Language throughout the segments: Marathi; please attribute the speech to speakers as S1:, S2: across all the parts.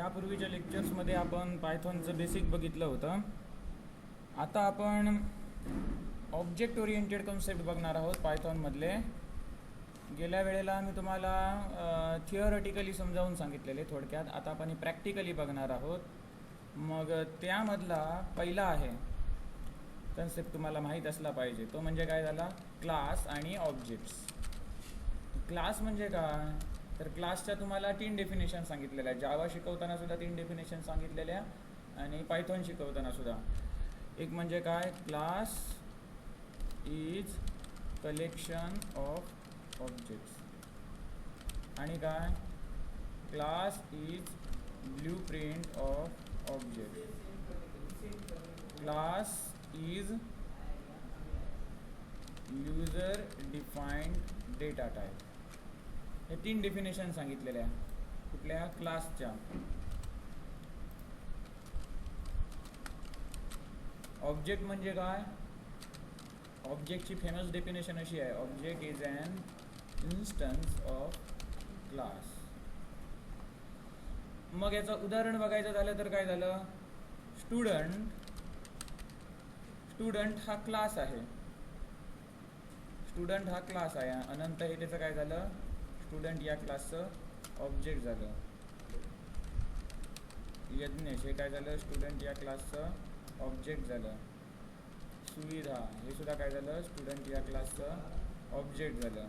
S1: यापूर्वीच्या लेक्चर्समध्ये आपण पायथॉनचं बेसिक बघितलं होतं. आता आपण ऑब्जेक्ट ओरिएंटेड कन्सेप्ट बघणार आहोत पायथॉनमधले. गेल्या वेळेला मी तुम्हाला थिअरटिकली समजावून सांगितलेले थोडक्यात. आता आपण प्रॅक्टिकली बघणार आहोत. मग त्यामधला पहिला आहे कन्सेप्ट तुम्हाला माहीत असला पाहिजे, तो म्हणजे काय झाला, क्लास आणि ऑब्जेक्ट्स. क्लास म्हणजे काय, तर क्लासच्या तुम्हाला 3 डेफिनेशन सांगितलेल्या आहेत. जावा शिकवताना सुद्धा 3 डेफिनेशन सांगितलेल्या आणि पायथॉन शिकवताना सुद्धा. एक म्हणजे काय, class is collection of objects, आणि काय, class is blueprint of object, class is user defined data type. हे 3 डेफिनेशन सांगितलेल्या कुठल्या, क्लासच्या. ऑब्जेक्ट म्हणजे काय, ऑब्जेक्टची फेमस डेफिनेशन अशी आहे, object is an instance of class. मग याचं उदाहरण बघायचं झालं तर काय झालं, स्टुडंट हा क्लास आहे. स्टुडंट हा क्लास आहे. अनंत हे त्याचं काय झालं, स्टुडंट या क्लासचं ऑब्जेक्ट झालं. यज्ञेश हे काय झालं, स्टुडंट या क्लासचं ऑब्जेक्ट झालं. सुविधा हे सुद्धा काय झालं, स्टुडंट या क्लासचं ऑब्जेक्ट झालं.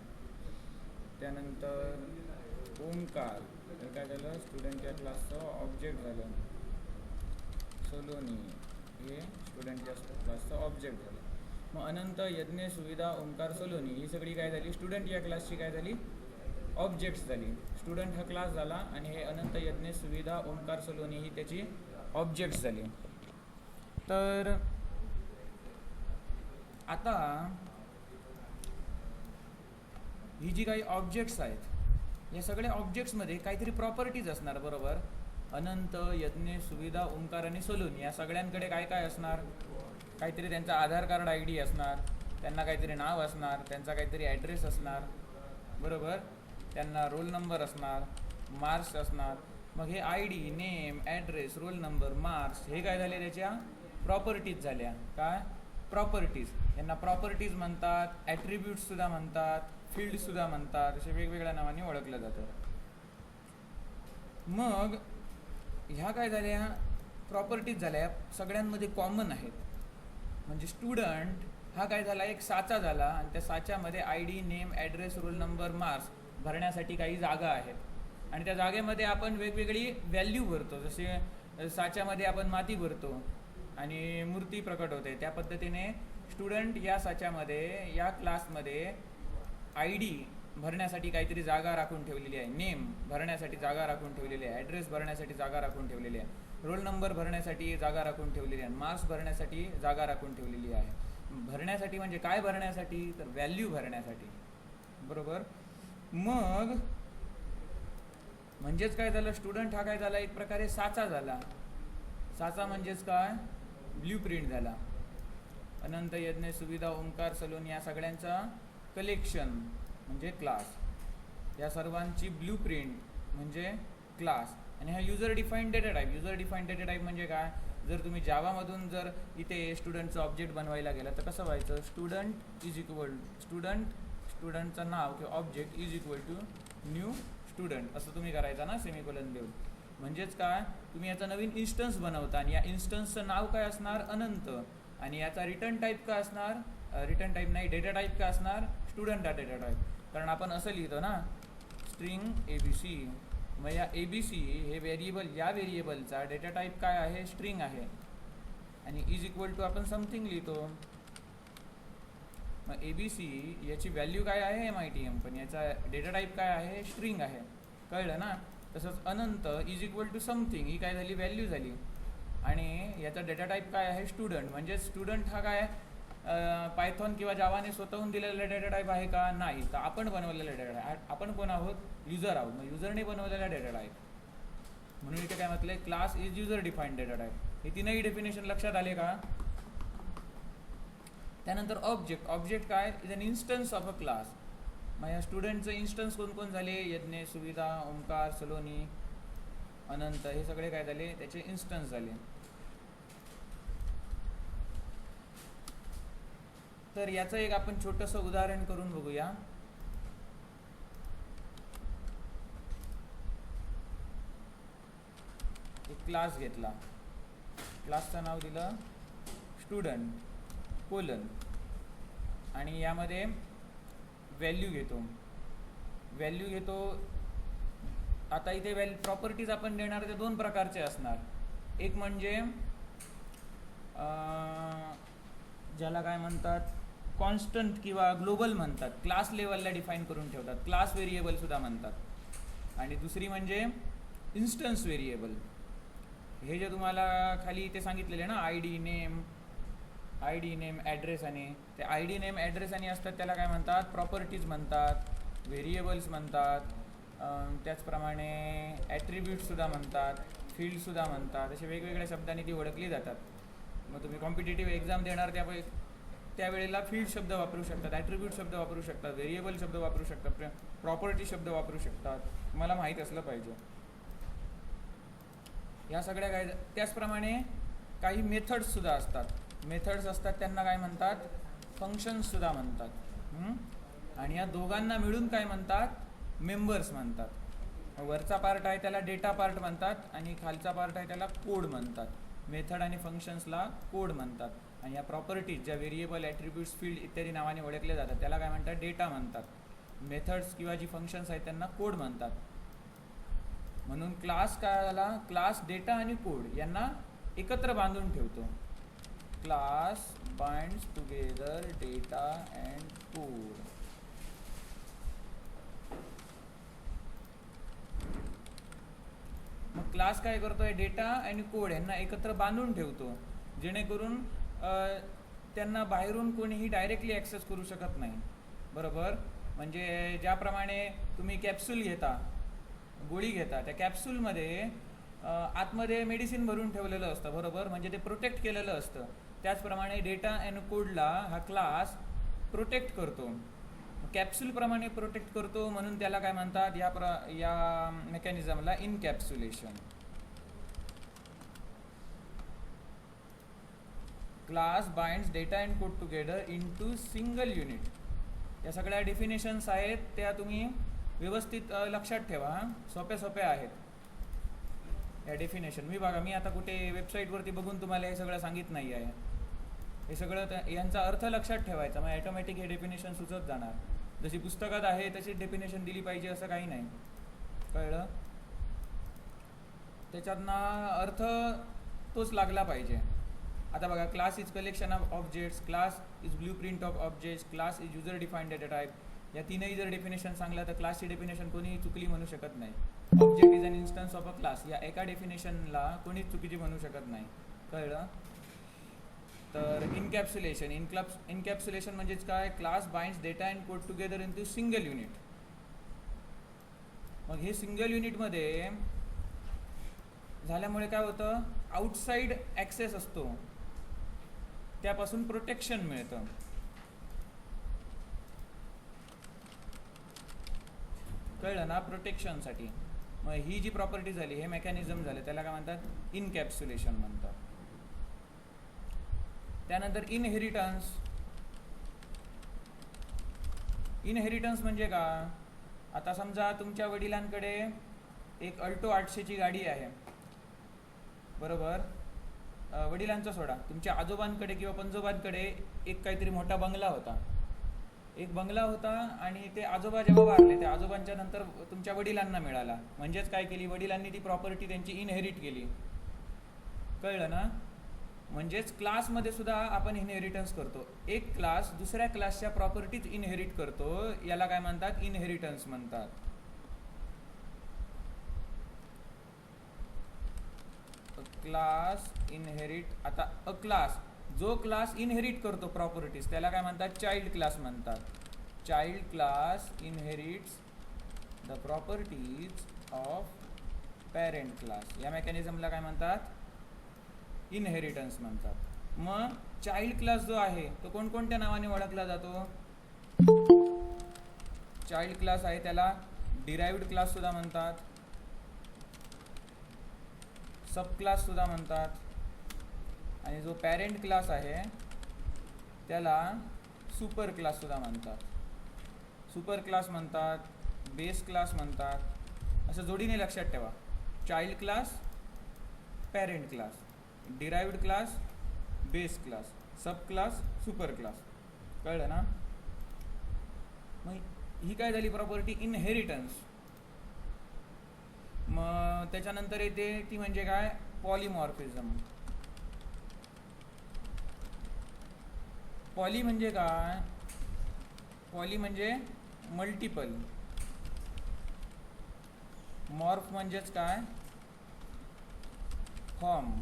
S1: त्यानंतर ओंकार हे काय झालं, स्टुडंट या क्लासचं ऑब्जेक्ट झालं. सलोनी हे स्टुडंट या क्लासचं ऑब्जेक्ट झालं. मग अनंत, यज्ञ, सुविधा, ओंकार, सलोनी ही सगळी काय झाली, स्टुडंट या क्लासची काय झाली, ऑब्जेक्ट्स झाली. स्टुडंट हा क्लास झाला आणि हे अनंत, यज्ञ, सुविधा, ओंकार, सलोनी ही त्याची ऑब्जेक्ट्स झाली. तर आता ही जी काही ऑब्जेक्ट्स आहेत, या सगळ्या ऑब्जेक्ट्समध्ये काहीतरी प्रॉपर्टीज असणार, बरोबर. अनंत, यज्ञ, सुविधा, ओंकार आणि सलोनी या सगळ्यांकडे काय काय असणार, काहीतरी त्यांचा आधार कार्ड ID असणार, त्यांना काहीतरी नाव असणार, त्यांचा काहीतरी ॲड्रेस असणार, बरोबर. त्यांना रोल नंबर असणार, मार्क्स असणार. मग हे ID, name, address, roll number, marks हे काय झाले, त्याच्या प्रॉपर्टीज झाल्या. काय प्रॉपर्टीज, यांना प्रॉपर्टीज म्हणतात, ॲट्रिब्यूट्ससुद्धा म्हणतात, फील्डसुद्धा म्हणतात, असे वेगवेगळ्या नावाने ओळखलं जातं. मग ह्या काय झाल्या, प्रॉपर्टीज झाल्या, सगळ्यांमध्ये कॉमन आहेत. म्हणजे स्टुडंट हा काय झाला, एक साचा झाला आणि त्या साच्यामध्ये ID, name, address, roll number, marks भरण्यासाठी काही जागा आहेत. आणि त्या जागेमध्ये आपण वेगवेगळी व्हॅल्यू भरतो. जसे साच्यामध्ये आपण माती भरतो आणि मूर्ती प्रकट होते, त्या पद्धतीने स्टुडंट या साच्यामध्ये, या क्लासमध्ये ID भरण्यासाठी काहीतरी जागा राखून ठेवलेली आहे, नेम भरण्यासाठी जागा राखून ठेवलेली आहे, ॲड्रेस भरण्यासाठी जागा राखून ठेवलेली आहे, रोल नंबर भरण्यासाठी जागा राखून ठेवलेली आहे, मार्क्स भरण्यासाठी जागा राखून ठेवलेली आहे. भरण्यासाठी म्हणजे काय भरण्यासाठी, तर व्हॅल्यू भरण्यासाठी, बरोबर. मग म्हणजेच काय झालं, स्टुडंट हा काय झाला, एक प्रकारे साचा झाला. साचा म्हणजेच काय, ब्ल्यूप्रिंट झाला. अनंत, यज्ञ, सुविधा, ओंकार, सलोनी या सगळ्यांचा कलेक्शन म्हणजे क्लास. या सर्वांची ब्ल्यूप्रिंट म्हणजे क्लास. आणि हा user defined data type. User defined data type म्हणजे काय, जर तुम्ही जावामधून जर इथे स्टुडंटचं ऑब्जेक्ट बनवायला गेलं तर कसं व्हायचं, स्टुडंट इज इक्वल स्टुडंटचं नाव किंवा object is equal to new student असं तुम्ही करायचा ना, सेमिकोलन देऊन. म्हणजेच काय, तुम्ही याचा नवीन इन्स्टन्स बनवता आणि या इन्स्टन्सचं नाव काय असणार, अनंत. आणि याचा रिटर्न टाईप काय असणार, रिटर्न टाईप नाही, डेटा टाईप काय असणार, स्टुडंट हा डेटा टाईप. कारण आपण असं लिहितो ना, स्ट्रिंग ABC. मग या ABC हे व्हेरिएबल, या व्हेरिएबलचा डेटा टाईप काय आहे, स्ट्रिंग आहे. आणि इज इक्वल टू आपण समथिंग लिहितो. मग ABC याची व्हॅल्यू काय आहे, MITM, पण याचा डेटा टाईप काय आहे, स्ट्रिंग आहे. कळलं ना. तसंच अनंत इज इक्वल टू समथिंग ही काय झाली, व्हॅल्यू झाली. आणि याचा डेटा टाईप काय आहे, स्टुडंट. म्हणजे स्टुडंट हा काय पायथॉन किंवा जावाने स्वतःहून दिलेला डेटा टाईप आहे का, नाही. तर आपण बनवलेला डेटा टाईप. आपण कोण आहोत, युजर आहोत. मग युजरने बनवलेला डेटा टाईप. म्हणून इथे काय म्हटलंय, class is user defined data type. हे 3ही डेफिनेशन लक्षात आले का. त्यानंतर ऑब्जेक्ट. ऑब्जेक्ट काय, is an instance of a class. मग या स्टुडंटचं इन्स्टन्स कोण कोण झाले, यज्ञ, सुविधा, ओंकार, सलोनी, अनंत हे सगळे काय झाले, त्याचे इन्स्टन्स झाले. तर याचं एक आपण छोटंसं उदाहरण करून बघूया. एक क्लास घेतला, क्लासचं नाव दिलं स्टुडंट कोलन, आणि यामध्ये व्हॅल्यू घेतो. आता इथे प्रॉपर्टीज आपण देणार ते दोन प्रकारचे असणार. एक म्हणजे ज्याला काय म्हणतात कॉन्स्टंट किंवा ग्लोबल म्हणतात, क्लास लेवलला डिफाईन करून ठेवतात, क्लास व्हेरिएबल सुद्धा म्हणतात. आणि दुसरी म्हणजे इन्स्टन्स व्हेरिएबल. हे जे तुम्हाला खाली इथे सांगितलेले ना, आय डी नेम ॲड्रेस, आणि ते आय डी नेम ॲड्रेस आणि असतात त्याला काय म्हणतात, प्रॉपर्टीज म्हणतात, व्हेरिएबल्स म्हणतात, त्याचप्रमाणे ॲट्रिब्यूटसुद्धा म्हणतात, फील्डसुद्धा म्हणतात. असे वेगवेगळ्या शब्दांनी ती ओळखली जातात. मग तुम्ही कॉम्पिटिटिव्ह एक्झाम देणार त्यावेळेला फील्ड शब्द वापरू शकतात, ॲट्रिब्यूट शब्द वापरू शकतात, व्हेरिएबल शब्द वापरू शकतात, प्रॉपर्टी शब्द वापरू शकतात. तुम्हाला माहीत असलं पाहिजे या सगळ्या काय. त्याचप्रमाणे काही मेथड्ससुद्धा असतात. मेथड्स असतात त्यांना काय म्हणतात, फंक्शन्ससुद्धा म्हणतात. आणि या दोघांना मिळून काय म्हणतात, मेंबर्स म्हणतात. वरचा पार्ट आहे त्याला डेटा पार्ट म्हणतात, आणि खालचा पार्ट आहे त्याला कोड म्हणतात. मेथड आणि फंक्शन्सला कोड म्हणतात. आणि या प्रॉपर्टीज ज्या व्हेरिएबल, ॲट्रिब्यूट्स, फील्ड इत्यादी नावाने ओळखले जातात त्याला काय म्हणतात, डेटा म्हणतात. मेथड्स किंवा जी फंक्शन्स आहेत त्यांना कोड म्हणतात. म्हणून क्लास काय झाला, क्लास डेटा आणि कोड यांना एकत्र बांधून ठेवतो. Class binds together data and code. मग क्लास काय करतोय, डेटा आणि कोड यांना एकत्र बांधून ठेवतो, जेणेकरून त्यांना बाहेरून कोणीही डायरेक्टली ॲक्सेस करू शकत नाही. बरोबर. म्हणजे ज्याप्रमाणे तुम्ही कॅप्सूल घेता, गोळी घेता, त्या कॅप्सूलमध्ये आतमध्ये मेडिसिन भरून ठेवलेलं असतं. बरोबर. म्हणजे ते प्रोटेक्ट केलेलं असतं. त्याचप्रमाणे डेटा अँड कोडला हा क्लास प्रोटेक्ट करतो, कॅप्सूलप्रमाणे प्रोटेक्ट करतो. म्हणून त्याला काय म्हणतात, या मेकॅनिझमला encapsulation. Class binds data and code together into single unit. या सगळ्या डेफिनेशन्स आहेत त्या तुम्ही व्यवस्थित लक्षात ठेवा. सोप्या आहेत या डेफिनेशन. मी आता कुठे वेबसाईटवरती बघून तुम्हाला हे सगळं सांगित नाही आहे. हे सगळं यांचा अर्थ लक्षात ठेवायचा, मग ॲटोमॅटिक हे डेफिनेशन सुचत जाणार. जशी पुस्तकात आहे तशी डेफिनेशन दिली पाहिजे असं काही नाही. कळलं. त्याच्यातनं अर्थ तोच लागला पाहिजे. आता बघा, class is collection of objects, class is blueprint of objects, class is user defined data type. या तीनही जर डेफिनेशन सांगलं तर क्लासची डेफिनेशन कोणीही चुकली म्हणू शकत नाही. Object is an instance of a class या एका डेफिनेशनला कोणीच चुकीची म्हणू शकत नाही. कळलं. तर इनकॅप्सुलेशन म्हणजेच काय, class binds data and code together into single unit. मग हे सिंगल युनिटमध्ये झाल्यामुळे काय होतं, आउटसाइड ॲक्सेस असतो त्यापासून प्रोटेक्शन मिळतं. कळलं ना, प्रोटेक्शनसाठी. मग ही जी प्रॉपर्टी झाली, हे मेकॅनिझम झाले, त्याला काय म्हणतात, इनकॅप्सुलेशन म्हणतात. त्यानंतर इनहेरिटन्स म्हणजे का, आता समजा तुमच्या वडिलांकडे एक अल्टो 800ची गाडी आहे. बरोबर. वडिलांचा सोडा, तुमच्या आजोबांकडे किंवा पंजोबांकडे एक काहीतरी मोठा बंगला होता. आणि ते आजोबा जेव्हा वारले, त्या आजोबांच्या नंतर तुमच्या वडिलांना मिळाला. म्हणजेच काय केली, वडिलांनी ती प्रॉपर्टी त्यांची इनहेरिट केली. कळलं ना. म्हणजेच क्लासमध्ये सुद्धा आपण इनहेरिटन्स करतो. एक क्लास दुसऱ्या क्लासच्या प्रॉपर्टीज इनहेरिट करतो, याला काय म्हणतात, इनहेरिटन्स म्हणतात. Class inherit. आता अ क्लास, जो क्लास इनहेरिट करतो प्रॉपर्टीज त्याला काय म्हणतात, चाइल्ड क्लास म्हणतात. Child class inherits the properties of parent class. या मेकॅनिझमला काय म्हणतात, इनहेरिटन्स म्हणतात. मग चाइल्ड क्लास जो आहे तो कोणकोणत्या नावाने ओळखला जातो. चाइल्ड क्लास आहे त्याला डिराइव्ड क्लास सुद्धा म्हणतात. सब क्लास सुद्धा म्हणतात, आणि जो पॅरेंट क्लास आहे त्याला सुपर क्लास सुद्धा म्हणतात. सुपर क्लास म्हणतात, बेस क्लास म्हणतात, असं जोडीने लक्षात ठेवा. Child class, parent class, derived class, base class, sub class, super class. कळलं ना? मग ही काय झाली प्रॉपर्टी? इनहेरिटन्स. मग त्याच्यानंतर येते ती म्हणजे काय? पॉलिमॉर्फिझम. पॉली म्हणजे काय? पॉली म्हणजे मल्टिपल. मॉर्फ म्हणजेच काय? फॉर्म.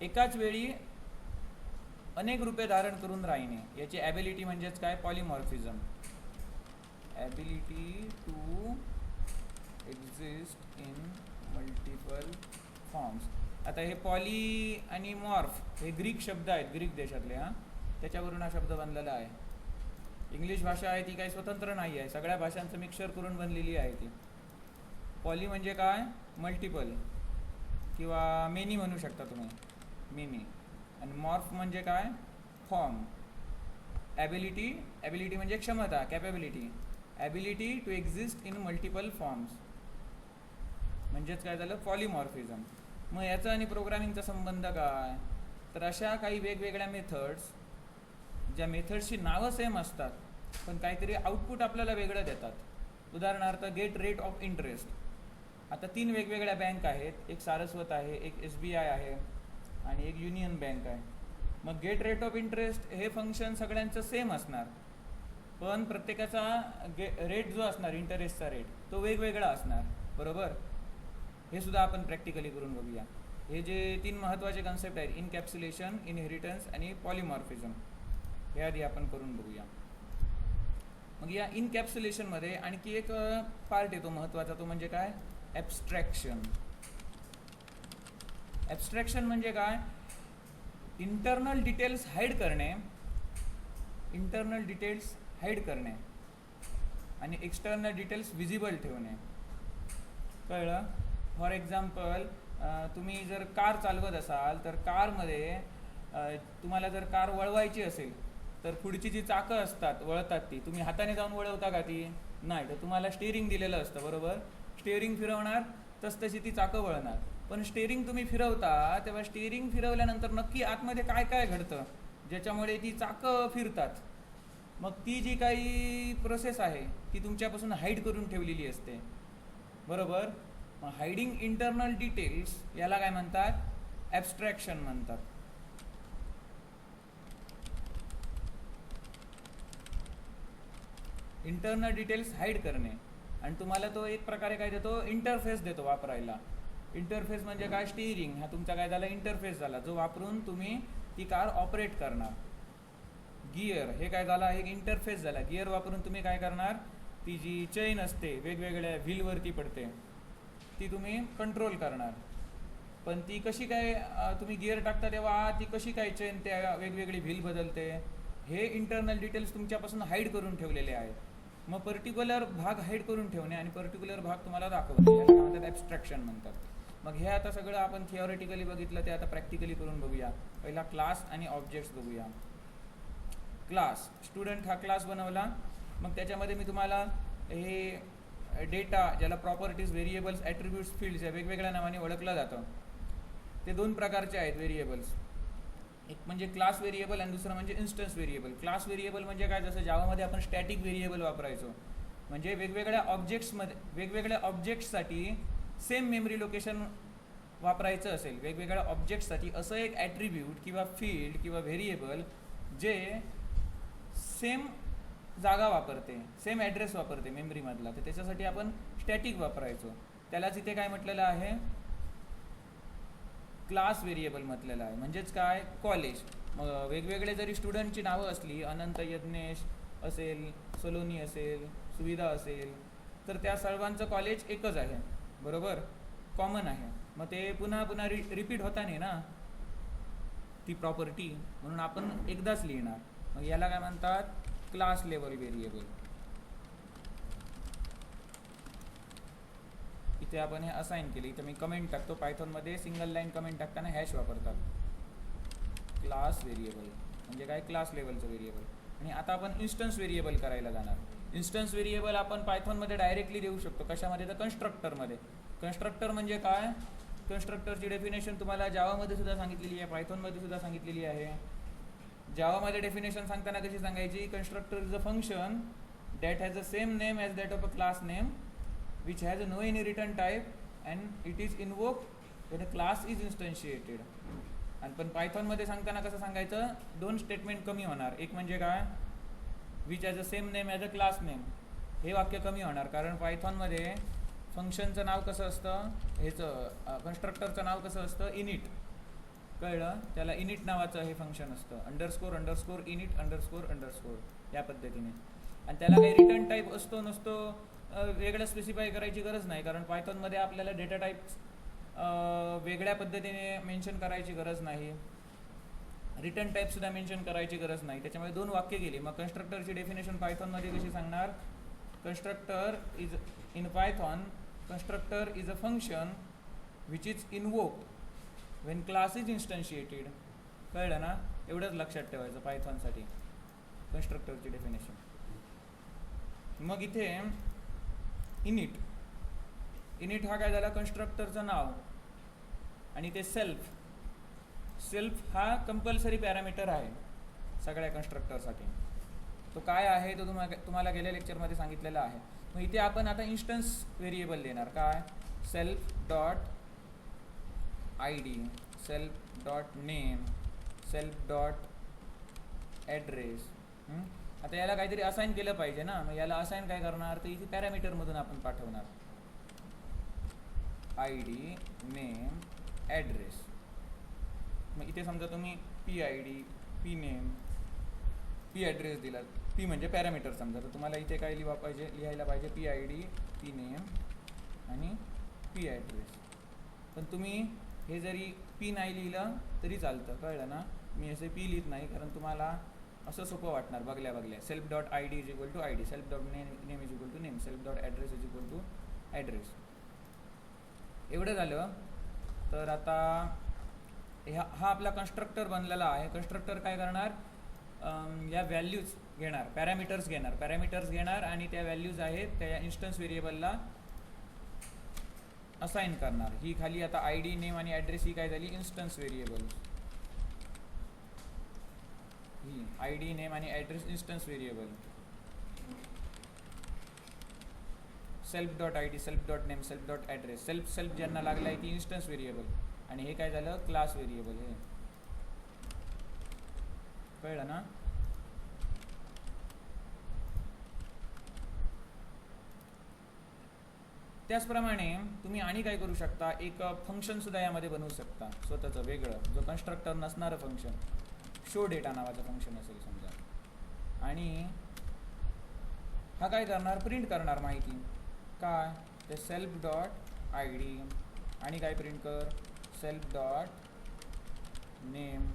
S1: एकाच वेळी अनेक रूपे धारण करून राहणे, याची ॲबिलिटी म्हणजेच काय? Polymorphism. Ability to exist in multiple forms. आता हे पॉली आणि मॉर्फ हे ग्रीक शब्द आहेत, ग्रीक देशातले. त्याच्यावरून हा शब्द बनलेला आहे. इंग्लिश भाषा आहे ती काही स्वतंत्र नाही आहे, सगळ्या भाषांचं मिक्सर करून बनलेली आहे ती. पॉली म्हणजे काय? मल्टिपल किंवा मेनी म्हणू शकता तुम्ही, मेनी. आणि मॉर्फ म्हणजे काय? फॉर्म. ॲबिलिटी, ॲबिलिटी म्हणजे क्षमता, capability. Ability to exist in multiple forms म्हणजेच काय झालं? पॉलिमॉर्फिझम. मग याचा आणि प्रोग्रामिंगचा संबंध काय? तर अशा काही वेगवेगळ्या मेथड्स, ज्या मेथड्सची नावं सेम असतात पण काहीतरी आउटपुट आपल्याला वेगळं देतात. उदाहरणार्थ गेट रेट ऑफ इंटरेस्ट. आता 3 वेगवेगळ्या बँक आहेत, एक सारस्वत आहे, एक SBI आहे आणि एक युनियन बँक आहे. मग गेट रेट ऑफ इंटरेस्ट हे फंक्शन सगळ्यांचं सेम असणार, पण प्रत्येकाचा रेट जो असणार, इंटरेस्टचा रेट, तो वेगवेगळा असणार. बरोबर? हे सुद्धा आपण प्रॅक्टिकली करून बघूया. हे जे 3 महत्त्वाचे कन्सेप्ट आहेत, इनकॅप्सुलेशन, इनहेरिटन्स आणि पॉलिमॉर्फिझम, हे आधी आपण करून बघूया. मग या इनकॅप्सुलेशनमध्ये आणखी एक पार्ट येतो महत्त्वाचा, तो म्हणजे काय? ॲब्स्ट्रॅक्शन. ॲब्स्ट्रॅक्शन म्हणजे काय? इंटरनल डिटेल्स हाईड करणे, इंटरनल डिटेल्स हाईड करणे आणि एक्सटर्नल डिटेल्स विजिबल ठेवणे. कळलं? फॉर एक्झाम्पल, तुम्ही जर कार चालवत असाल तर कारमध्ये तुम्हाला जर कार वळवायची असेल तर पुढची जी चाकं असतात, वळतात, ती तुम्ही हाताने जाऊन वळवता का? ती नाही. तर तुम्हाला स्टेअरिंग दिलेलं असतं. बरोबर? स्टेअरिंग फिरवणार तसतशी ती चाकं वळणार. पण स्टेअरिंग तुम्ही फिरवता तेव्हा स्टेअरिंग फिरवल्यानंतर नक्की आतमध्ये काय काय घडतं ज्याच्यामुळे ती चाकं फिरतात. मग ती जी काही प्रोसेस आहे ती तुमच्यापासून हाईड करून ठेवलेली असते. बरोबर? मग हायडिंग इंटरनल डिटेल्स याला काय म्हणतात? ॲब्स्ट्रॅक्शन म्हणतात. इंटरनल डिटेल्स हाईड करणे. आणि तुम्हाला तो एक प्रकारे काय देतो? इंटरफेस देतो वापरायला. इंटरफेस म्हणजे काय? स्टीअरिंग हा तुमचा काय झाला? इंटरफेस झाला, जो वापरून तुम्ही ती कार ऑपरेट करणार. गिअर हे काय झाला? एक इंटरफेस झाला. गिअर वापरून तुम्ही काय करणार? ती जी चेन असते वेगवेगळ्या व्हीलवरती पडते ती तुम्ही कंट्रोल करणार. पण ती कशी काय, तुम्ही गिअर टाकता तेव्हा ती कशी काय चेन त्या वेगवेगळी व्हील बदलते, हे इंटरनल डिटेल्स तुमच्यापासून हाईड करून ठेवलेले आहेत. मग पर्टिक्युलर भाग हाईड करून ठेवणे आणि पर्टिक्युलर भाग तुम्हाला दाखवणे, याला म्हणतात ॲब्स्ट्रॅक्शन म्हणतात. मग हे आता सगळं आपण थिओरिटिकली बघितलं, ते आता प्रॅक्टिकली करून बघूया. पहिला क्लास आणि ऑब्जेक्ट्स बघूया. क्लास, स्टुडंट हा क्लास बनवला. मग त्याच्यामध्ये मी तुम्हाला हे डेटा, ज्याला प्रॉपर्टीज, व्हेरिएबल्स, ॲट्रिब्यूट्स, फील्ड्स या वेगवेगळ्या नावाने ओळखलं जातं. ते 2 प्रकारचे आहेत व्हेरिएबल्स. एक म्हणजे क्लास व्हेरिएबल आणि दुसरं म्हणजे इन्स्टन्स व्हेरिएबल. क्लास व्हेरिएबल म्हणजे काय? जसं जावामध्ये आपण स्टॅटिक व्हेरिएबल वापरायचो, म्हणजे वेगवेगळ्या ऑब्जेक्ट्समध्ये, वेगवेगळ्या ऑब्जेक्ट्ससाठी सेम मेमरी लोकेशन वापरायचं असेल, वेगवेगळ्या ऑब्जेक्ट्ससाठी असं एक ॲट्रिब्यूट किंवा फील्ड किंवा व्हेरिएबल जे सेम जागा वापरते, सेम ॲड्रेस वापरते मेमरीमधला, तर त्याच्यासाठी आपण स्टॅटिक वापरायचो. त्यालाच इथे काय म्हटलेलं आहे? क्लास व्हेरिएबल म्हटलेलं आहे. म्हणजेच काय? कॉलेज. मग वेगवेगळे जरी स्टुडंटची नावं असली, अनंत, यज्ञेश असेल, सलोनी असेल, सुविधा असेल, तर त्या सर्वांचं कॉलेज एकच आहे. बरोबर? कॉमन आहे. मग ते पुन्हा पुन्हा रिपीट होता नाही ना ती प्रॉपर्टी, म्हणून आपण एकदाच लिहिणार. मग याला काय म्हणतात? Class level variable. इथे आपण हे असाइन केले. इथे मी कमेंट टाकतो. पायथॉनमध्ये सिंगल लाईन कमेंट टाकताना हॅश वापरतात. क्लास व्हेरिएबल म्हणजे काय, क्लास लेवलचं व्हेरिएबल. आणि आता आपण इन्स्टन्स व्हेरिएबल करायला जाणार. इन्स्टन्स व्हेरिएबल आपण पायथॉनमध्ये डायरेक्टली देऊ शकतो. कशामध्ये, तर कन्स्ट्रक्टरमध्ये. कन्स्ट्रक्टर म्हणजे काय, कन्स्ट्रक्टरची डेफिनेशन तुम्हाला जावामध्ये सुद्धा सांगितलेली आहे, पायथॉनमध्ये सुद्धा सांगितलेली आहे. जावामध्ये डेफिनेशन सांगताना कशी सांगायची, constructor is a function that has the same name as that of a class name which has no any return type and it is invoked when a class is instantiated. आणि पण पायथॉनमध्ये सांगताना कसं सांगायचं, दोन स्टेटमेंट कमी होणार. एक म्हणजे काय, which as a same name as a class name. हे वाक्य कमी होणार कारण पायथॉनमध्ये फंक्शनचं नाव कसं असतं, ह्याचं कन्स्ट्रक्टरचं नाव कसं असतं, इनिट. कळलं, त्याला इनिट नावाचं हे फंक्शन असतं. अंडरस्कोर इनिट अंडरस्कोर या पद्धतीने. आणि त्याला काही रिटर्न टाईप असतो नसतो वेगळं स्पेसिफाय करायची गरज नाही. कारण पायथॉनमध्ये आपल्याला डेटा टाईप्स वेगळ्या पद्धतीने मेन्शन करायची गरज नाही, रिटर्न टाईपसुद्धा मेन्शन करायची गरज नाही. त्याच्यामुळे दोन वाक्य गेली. मग कन्स्ट्रक्टरची डेफिनेशन पायथॉनमध्ये कशी सांगणार, constructor is in Python constructor is a function which is invoked when class is instantiated. कळलं ना, एवढंच लक्षात ठेवायचं पायथॉनसाठी कन्स्ट्रक्टरची डेफिनेशन. मग इथे इनिट हा काय झाला, कन्स्ट्रक्टरचं नाव. आणि ते सेल्फ हा कंपल्सरी पॅरामीटर आहे सगळ्या कन्स्ट्रक्टरसाठी. तो काय आहे तो तुम्हाला गेल्या लेक्चरमध्ये सांगितलेला आहे. मग इथे आपण आता इन्स्टन्स व्हेरिएबल देणार. काय, self dot I D, self dot name, self dot address. आता याला काहीतरी असाइन केलं पाहिजे ना. मग याला असाइन काय करणार, तर इथे पॅरामीटरमधून आपण पाठवणार. I D, name, address. मग इथे समजा तुम्ही P I D, P name, P address दिला. पी म्हणजे पॅरामीटर समजा, तर तुम्हाला इथे काय लिहायला पाहिजे, P I D, P name आणि पी ॲड्रेस. पण तुम्ही हे जरी पी नाही लिहिलं तरी चालतं. कळलं ना, मी असे पी लिहित नाही कारण तुम्हाला असं सोपं वाटणार बघल्या. Self dot I D is equal to I D, self dot name is equal to name, self dot address is equal to address. एवढं झालं. तर आता हा आपला कन्स्ट्रक्टर बनलेला आहे. कन्स्ट्रक्टर काय करणार, या व्हॅल्यूज घेणार, पॅरामीटर्स घेणार आणि त्या व्हॅल्यूज आहेत त्या इन्स्टन्स व्हेरिएबलला असाइन करणार. ही खाली आता आय डी, नेम आणि ॲड्रेस ही काय झाली, instance variable. I D, name आणि address instance variable. Self dot I D, self dot name, self dot address. Self ज्यांना लागला आहे ती इन्स्टन्स व्हेरिएबल. आणि हे काय झालं, क्लास व्हेरिएबल. हे कळलं ना. त्याचप्रमाणे तुम्ही आणि काय करू शकता, एक फंक्शन सुद्धा यामध्ये बनवू शकता स्वतःचं वेगळं, जो कन्स्ट्रक्टर नसणारं फंक्शन. शो डेटा नावाचं फंक्शन असेल समजा. आणि हा काय करणार, प्रिंट करणार माहिती. काय, ते सेल्फ डॉट आय डी आणि काय प्रिंट कर, सेल्फ डॉट नेम.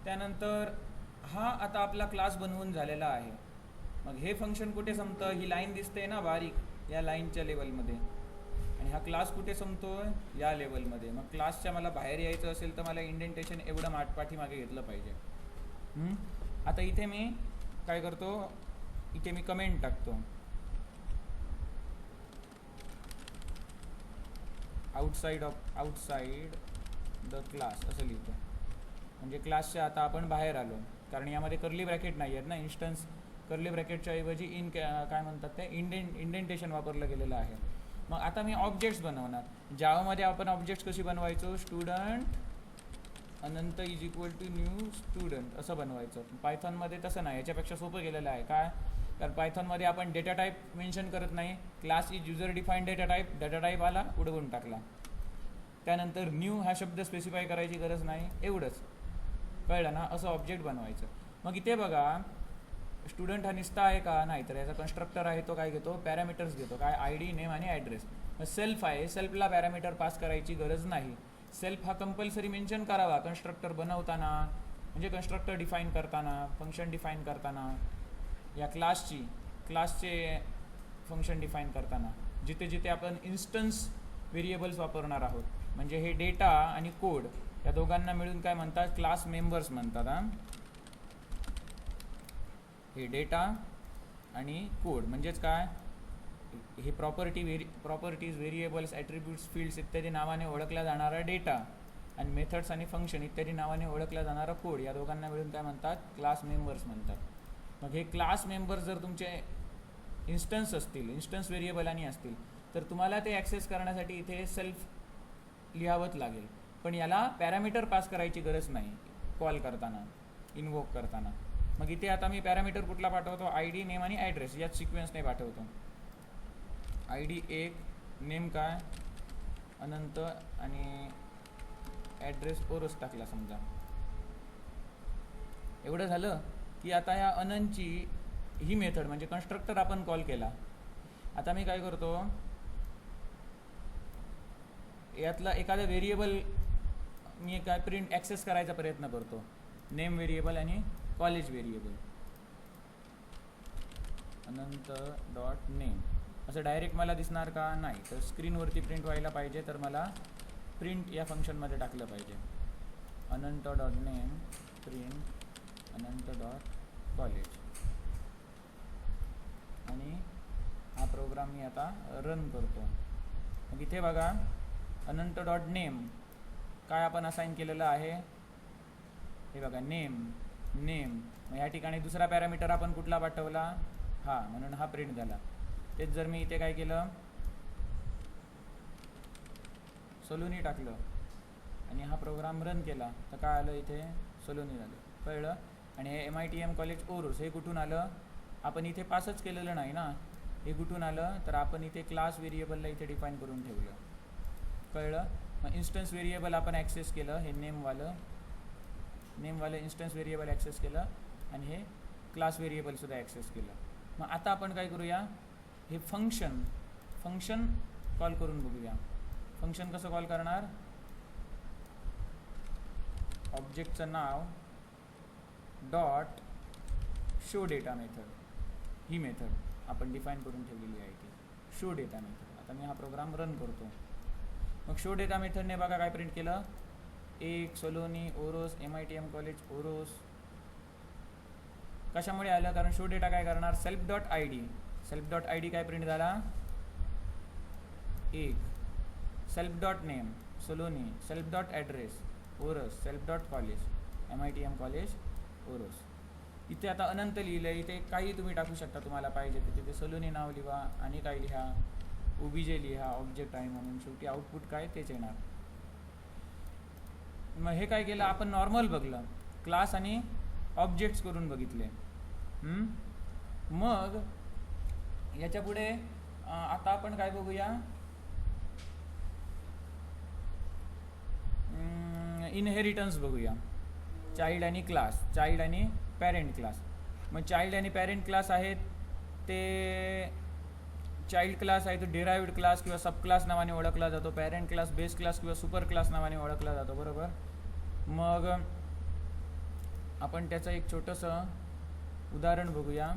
S1: त्यानंतर हा आता आपला क्लास बनवून झालेला आहे. मग हे फंक्शन कुठे संपतं, ही लाईन दिसते ना बारीक, या लाईनच्या लेवलमध्ये. आणि हा क्लास कुठे संपतोय, या लेवलमध्ये. मग क्लासच्या मला बाहेर यायचं असेल तर मला इंडेंटेशन एवढं पाठीमागे घेतलं पाहिजे. आता इथे मी काय करतो, इथे मी कमेंट टाकतो, आउटसाइड द क्लास असं लिहितो. म्हणजे क्लासच्या आता आपण बाहेर आलो, कारण यामध्ये कर्ली ब्रॅकेट नाही आहेत ना. इन्स्टन्स कर्ली ब्रॅकेटच्या ऐवजी काय म्हणतात ते इंडेंटेशन वापरलं गेलेलं आहे. मग आता मी ऑब्जेक्ट्स बनवणार. जावामध्ये आपण ऑब्जेक्ट्स कशी बनवायचो, student Anant is equal to new student असं बनवायचं. पायथॉनमध्ये तसं नाही, याच्यापेक्षा सोपं केलेलं आहे. काय, कारण पायथॉनमध्ये आपण डेटा टाईप मेन्शन करत नाही. Class is user defined data type आला, उडवून टाकला. त्यानंतर न्यू हा शब्द स्पेसिफाय करायची गरज नाही, एवढंच. कळलं ना, असं ऑब्जेक्ट बनवायचं. मग इथे बघा, स्टुडंट हा निस्ता आहे का? नाही. तर याचा कन्स्ट्रक्टर आहे तो काय घेतो? पॅरामीटर्स घेतो. काय? ID, नेम आणि ॲड्रेस. मग सेल्फ आहे, सेल्फला पॅरामीटर पास करायची गरज नाही. सेल्फ हा कंपल्सरी मेन्शन करावा कन्स्ट्रक्टर बनवताना, म्हणजे कन्स्ट्रक्टर डिफाईन करताना, फंक्शन डिफाईन करताना, या क्लासचे फंक्शन डिफाईन करताना, जिथे जिथे आपण इन्स्टन्स व्हेरिएबल्स वापरणार आहोत. म्हणजे हे डेटा आणि कोड या दोघांना मिळून काय म्हणतात? क्लास मेंबर्स म्हणतात. हे डेटा आणि कोड म्हणजेच काय? हे प्रॉपर्टीज, व्हेरिएबल्स, ॲट्रिब्यूट्स, फील्ड्स इत्यादी नावाने ओळखला जाणारा डेटा आणि मेथड्स आणि फंक्शन इत्यादी नावाने ओळखला जाणारा कोड या दोघांना मिळून काय म्हणतात? क्लास मेंबर्स म्हणतात. मग हे क्लास मेंबर्स जर तुमचे इन्स्टन्स असतील, इन्स्टन्स व्हेरिएबल असतील, तर तुम्हाला ते ॲक्सेस करण्यासाठी इथे सेल्फ लिहावंच लागेल. पण याला पॅरामीटर पास करायची गरज नाही कॉल करताना, इन्वोक करताना. मग इथे आता मी पॅरामीटर कुठला पाठवतो? ID, नेम आणि ॲड्रेस याच सिक्वेन्सने पाठवतो. ID 1, नेम काय? अनंत आणि ॲड्रेस ओरस टाकला समजा. एवढं झालं की आता या अनंतची ही मेथड म्हणजे कन्स्ट्रक्टर आपण कॉल केला. आता मी काय करतो? यातला एखादा व्हेरिएबल मी काय प्रिंट ॲक्सेस करायचा प्रयत्न करतो. नेम व्हेरिएबल आणि कॉलेज व्हेरिएबल. अनंत डॉट नेम असं डायरेक्ट मला दिसणार का? नाही. तर स्क्रीनवरती प्रिंट व्हायला पाहिजे, तर मला प्रिंट या फंक्शनमध्ये टाकलं पाहिजे. अनंत डॉट नेम प्रिंट अनंत डॉट कॉलेज. आणि हा प्रोग्राम मी आता रन करतो. मग इथे बघा अनंत डॉट नेम काय आपण असाइन केलेलं आहे? हे बघा नेम. मग ह्या ठिकाणी दुसरा पॅरामीटर आपण कुठला पाठवला? हा, म्हणून हा प्रिंट झाला. तेच जर मी इथे काय केलं? सलोनी टाकलं आणि हा प्रोग्राम रन केला तर काय आलं? इथे सलोनी झालं. कळलं? आणि हे MITM कॉलेज ओरोस हे कुठून आलं? आपण इथे पासच केलेलं नाही ना. हे कुठून आलं? तर आपण इथे क्लास व्हेरिएबलला इथे डिफाईन करून ठेवलं. कळलं? मग इन्स्टन्स व्हेरिएबल आपण ॲक्सेस केलं. हे नेमवालं इन्स्टन्स व्हेरिएबल ॲक्सेस केलं आणि हे क्लास व्हेरिएबलसुद्धा ॲक्सेस केलं. मग आता आपण काय करूया? हे फंक्शन कॉल करून बघूया. फंक्शन कसं कॉल करणार? ऑब्जेक्टचं नाव डॉट शो डेटा मेथड, ही मेथड आपण डिफाईन करून ठेवलेली आहे ती शो डेटा मेथड. आता मी हा प्रोग्राम रन करतो. मग शो डेटा मेथडने बघा काय प्रिंट केलं? 1 सलोनी ओरोस MITM कॉलेज ओरोस. कशामुळे आलं? कारण शो डेटा काय करणार? सेल्फ डॉट ID काय प्रिंट झाला? 1. Self dot name Saloni, self dot address ORS, self dot college MITM college Oros. इथे आता अनंत लिहिलं आहे. इथे काही तुम्ही टाकू शकता तुम्हाला पाहिजे तर. तिथे सलोनी नाव लिहा आणि काय लिहा, OBJ लिहा, ऑब्जेक्ट आहे म्हणून. शेवटी आउटपुट काय तेच येणार. मग हे काय केलं? आपण नॉर्मल बघलं, क्लास आणि ऑब्जेक्ट्स करून बघितले. मग याच्या पुढे आता आपण काय बघूया? इनहेरिटन्स बघूया. चाइल्ड आणि क्लास, चाइल्ड आणि पॅरेंट क्लास. मग चाइल्ड आणि पॅरेंट क्लास आहेत ते चाइल्ड क्लास आहे तो डिराइव्ड क्लास किंवा सब क्लास नावाने ओळखला जातो. पॅरेंट क्लास बेस क्लास किंवा सुपर क्लास नावाने ओळखला जातो. बरोबर? मग आपण त्याचं एक छोटंसं उदाहरण बघूया.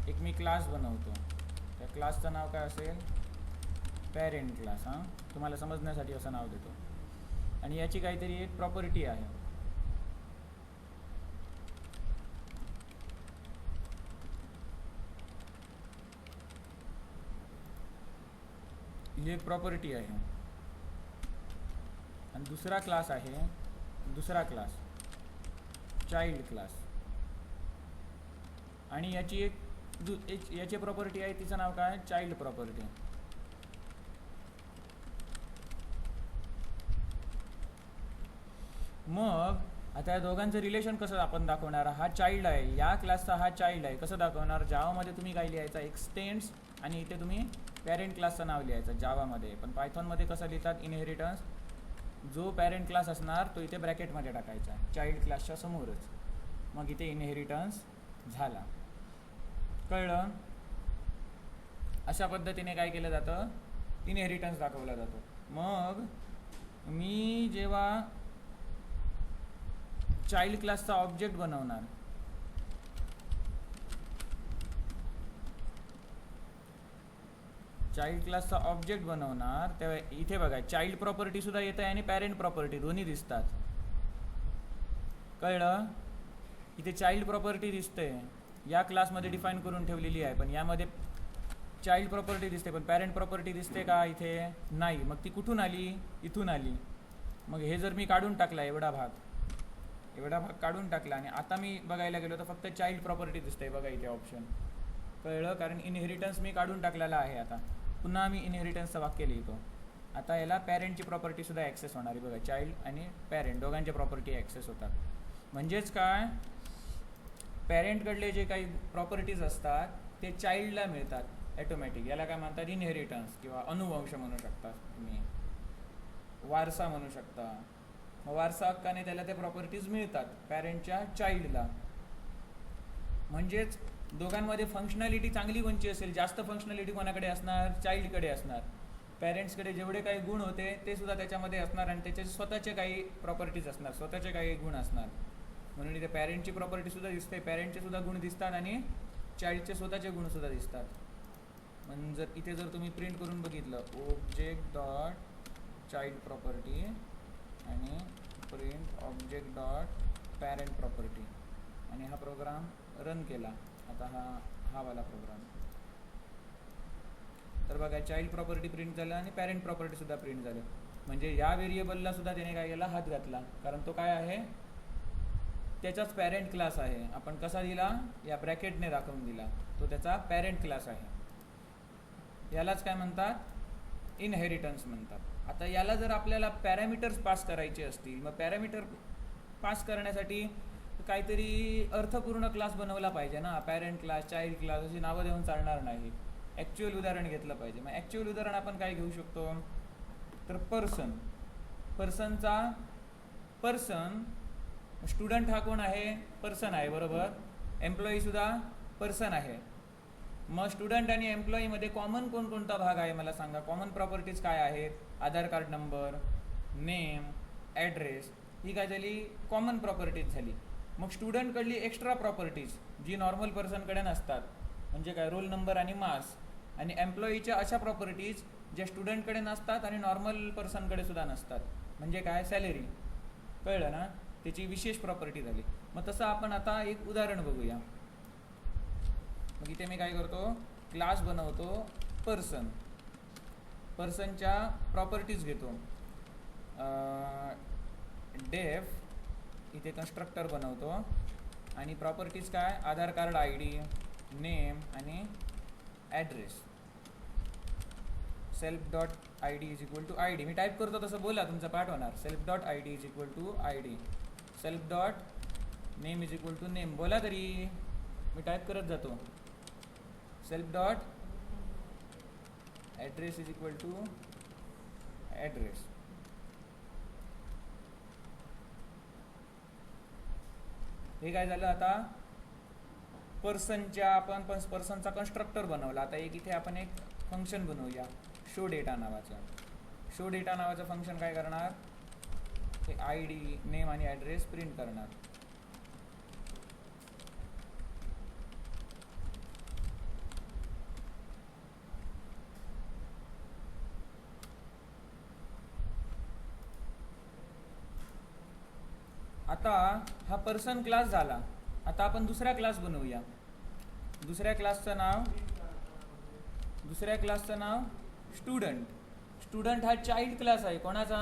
S1: एक मी क्लास बनवतो. त्या क्लासचं नाव काय असेल? Parent class. तुम्हाला समजण्यासाठी असं नाव देतो. आणि याची काहीतरी एक प्रॉपर्टी आहे. ही एक प्रॉपर्टी आहे. आणि दुसरा क्लास आहे, दुसरा क्लास चाइल्ड क्लास. आणि याची याची प्रॉपर्टी आहे, तिचं नाव काय? Child property. मग आता या दोघांचं रिलेशन कसं आपण दाखवणार? हा चाइल्ड आहे, या क्लासचा हा चाइल्ड आहे. कसं दाखवणार? जावामध्ये तुम्ही काय लिहायचा? एक्सटेंड्स आणि इथे तुम्ही पॅरेंट क्लासचं नाव लिहायचं जावामध्ये. पण पायथॉनमध्ये कसं लिहितात? इनहेरिटन्स. जो पॅरेंट क्लास असणार तो इथे ब्रॅकेटमध्ये टाकायचा चाइल्ड क्लासच्या समोरच. मग इथे इनहेरिटन्स झाला. कळलं? अशा पद्धतीने काय केलं जातं? इनहेरिटन्स दाखवला जातो. मग मी जेव्हा चाइल्ड क्लासचा ऑब्जेक्ट बनवणार, चाइल्ड क्लासचा ऑब्जेक्ट बनवणार तेव्हा इथे बघा चाइल्ड प्रॉपर्टी सुद्धा येत आहे आणि पॅरेंट प्रॉपर्टी दोन्ही दिसतात. कळलं? इथे चाइल्ड प्रॉपर्टी दिसते, या क्लासमध्ये डिफाईन करून ठेवलेली आहे, पण यामध्ये चाइल्ड प्रॉपर्टी दिसते पण पॅरेंट प्रॉपर्टी दिसते का? इथे नाही. मग ती कुठून आली? इथून आली. मग हे जर मी काढून टाकला, एवढा भाग काढून टाकला आणि आता मी बघायला गेलो तर फक्त चाइल्ड प्रॉपर्टी दिसते. बघा इथे ऑप्शन. कळलं? कारण इनहेरिटन्स मी काढून टाकलेला आहे. आता पुन्हा मी इनहेरिटन्सचं वाक्य लिहितो. आता याला पॅरेंटची प्रॉपर्टी सुद्धा ॲक्सेस होणार आहे. बघा चाइल्ड आणि पॅरेंट दोघांच्या प्रॉपर्टी ॲक्सेस होतात. म्हणजेच काय? पॅरेंटकडले जे काही प्रॉपर्टीज असतात ते चाइल्डला मिळतात ॲटोमॅटिक. याला काय म्हणतात? इनहेरिटन्स किंवा अनुवंश म्हणू शकता तुम्ही, वारसा म्हणू शकता. मग वारसा हक्काने त्याला त्या प्रॉपर्टीज मिळतात पॅरेंटच्या चाइल्डला. म्हणजेच दोघांमध्ये फंक्शनॅलिटी चांगली कोणची असेल? जास्त फंक्शनॅलिटी कोणाकडे असणार? चाइल्डकडे असणार. पॅरेंट्सकडे जेवढे काही गुण होते ते सुद्धा त्याच्यामध्ये असणार आणि त्याचे स्वतःचे काही प्रॉपर्टीज असणार, स्वतःचे काही गुण असणार. म्हणून इथे पॅरेंटची प्रॉपर्टी सुद्धा दिसते, पॅरेंटचे सुद्धा गुण दिसतात आणि चाइल्डचे स्वतःचे गुण सुद्धा दिसतात. म्हणजे इथे जर तुम्ही प्रिंट करून बघितलं ऑब्जेक्ट डॉट चाइल्ड प्रॉपर्टी आणि print object dot parent property आणि हा प्रोग्राम रन केला, आता हा वाला प्रोग्राम, तर बघा चाइल्ड प्रॉपर्टी प्रिंट झालं आणि पॅरेंट प्रॉपर्टी सुद्धा प्रिंट झालं. म्हणजे या व्हेरिएबलला सुद्धा त्याने काय केला? हात घातला. कारण तो काय आहे? त्याचाच पॅरेंट क्लास आहे. आपण कसा दिला? या ब्रॅकेटने दाखवून दिला. तो त्याचा पॅरेंट क्लास आहे. यालाच काय म्हणतात? इनहेरिटन्स म्हणतात. आता याला जर आपल्याला पॅरामीटर्स पास करायचे असतील, मग पॅरामीटर पास करण्यासाठी काहीतरी अर्थपूर्ण क्लास बनवला पाहिजे ना. पॅरेंट क्लास, चाइल्ड क्लास अशी नावं देऊन चालणार नाही. ॲक्च्युअल उदाहरण घेतलं पाहिजे. मग ॲक्च्युअल उदाहरण आपण काय घेऊ शकतो? तर पर्सनचा पर्सन, स्टुडंट हा कोण आहे? पर्सन आहे, बरोबर. एम्प्लॉई सुद्धा पर्सन आहे. मग स्टुडंट आणि एम्प्लॉईमध्ये कॉमन कोणकोणता भाग आहे मला सांगा? कॉमन प्रॉपर्टीज काय आहेत? आधार कार्ड नंबर, नेम, ॲड्रेस, ही काय झाली? कॉमन प्रॉपर्टीज झाली. मग स्टुडंटकडली एक्स्ट्रा प्रॉपर्टीज जी नॉर्मल पर्सनकडे नसतात, म्हणजे काय? रोल नंबर आणि मार्क्स. आणि एम्प्लॉईच्या अशा प्रॉपर्टीज ज्या स्टुडंटकडे नसतात आणि नॉर्मल पर्सनकडे सुद्धा नसतात, म्हणजे काय? सॅलरी. कळलं ना? त्याची विशेष प्रॉपर्टी झाली. मग तसं आपण आता एक उदाहरण बघूया. मग इथे मी काय करतो? क्लास बनवतो पर्सन. पर्सनच्या प्रॉपर्टीज घेतो. डेफ इथे कन्स्ट्रक्टर बनवतो आणि प्रॉपर्टीज काय? आधार कार्ड ID, नेम आणि address. Self dot ID is equal to ID. मी टाईप करतो तसं बोला, तुमचा पाठ होणार. Self dot ID is equal to ID. Self dot name is equal to name. बोला तरी, मी टाईप करत जातो. Self dot address is equal to address. हे काय झालं? आता पर्सनच्या आपण पर्सनचा कन्स्ट्रक्टर बनवला. आता एक इथे आपण एक फंक्शन बनवूया शो डेटा नावाचं. शो डेटा नावाचं फंक्शन काय करणार? ते ID, नेम आणि ॲड्रेस प्रिंट करणार. आता हा पर्सन क्लास झाला. आता आपण दुसरा क्लास बनवूया. दुसऱ्या क्लासचं नाव स्टुडंट. स्टुडंट हा चाइल्ड क्लास आहे. कोणाचा?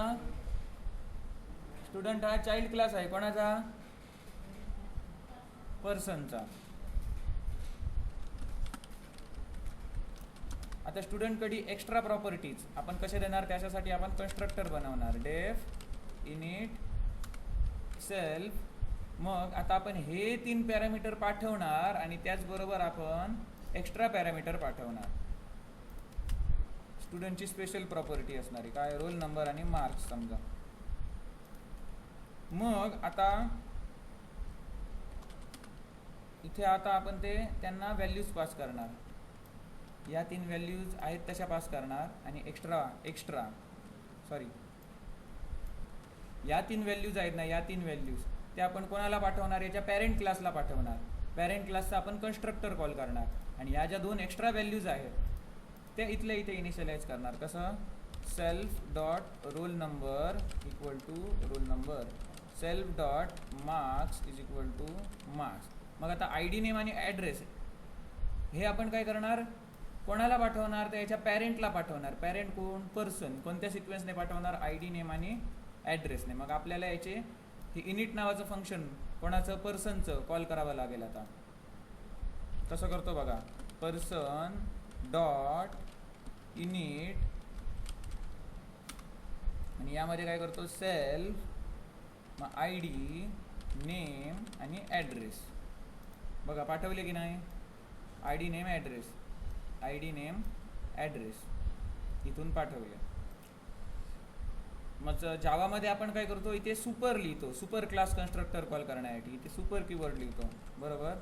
S1: स्टुडंट हा चाइल्ड क्लास आहे. कोणाचा? पर्सनचा. आता स्टुडंटकडे एक्स्ट्रा प्रॉपर्टीज आपण कसे देणार? त्याच्यासाठी आपण कन्स्ट्रक्टर बनवणार. डेफ इनिट सेल्फ मग आता आपण हे 3 पॅरामीटर पाठवणार आणि त्याचबरोबर आपण एक्स्ट्रा पॅरामीटर पाठवणार. स्टुडंटची स्पेशल प्रॉपर्टी असणारी काय रोल नंबर आणि मार्क्स समजा. मग आता इथे आता आपण ते त्यांना व्हॅल्यूज पास करणार. या 3 व्हॅल्यूज आहेत तशा पास करणार आणि एक्स्ट्रा सॉरी या 3 व्हॅल्यूज आहेत ना, या 3 व्हॅल्यूज ते आपण कोणाला पाठवणार, याच्या पॅरेंट क्लासला पाठवणार. पॅरेंट क्लासचा आपण कन्स्ट्रक्टर कॉल करणार आणि या ज्या 2 एक्स्ट्रा व्हॅल्यूज आहेत त्या इथल्या इथे इनिशियलाइज करणार. कसं self dot roll number equal to roll number, self dot marks is equal to marks. मग आता आय डी नेम आणि ॲड्रेस हे आपण काय करणार, कोणाला पाठवणार, तर याच्या पॅरेंटला पाठवणार. पॅरेंट कोण, पर्सन. कोणत्या सिक्वेन्सने पाठवणार, आय डी नेम आणि ॲड्रेसने. मग आपल्याला याचे हे इनिट नावाचं फंक्शन कोणाचं, पर्सनचं कॉल करावं लागेल. आता कसं करतो बघा, पर्सन डॉट इनिट आणि यामध्ये काय करतो सेल्फ, मग आय डी नेम आणि ॲड्रेस. बघा पाठवले की नाही, I D name address, I D name address इथून पाठवले. मग जावामध्ये आपण काय करतो, इथे सुपर लिहितो, सुपर क्लास कन्स्ट्रक्टर कॉल करण्यासाठी इथे सुपर कीवर्ड लिहितो. बरोबर,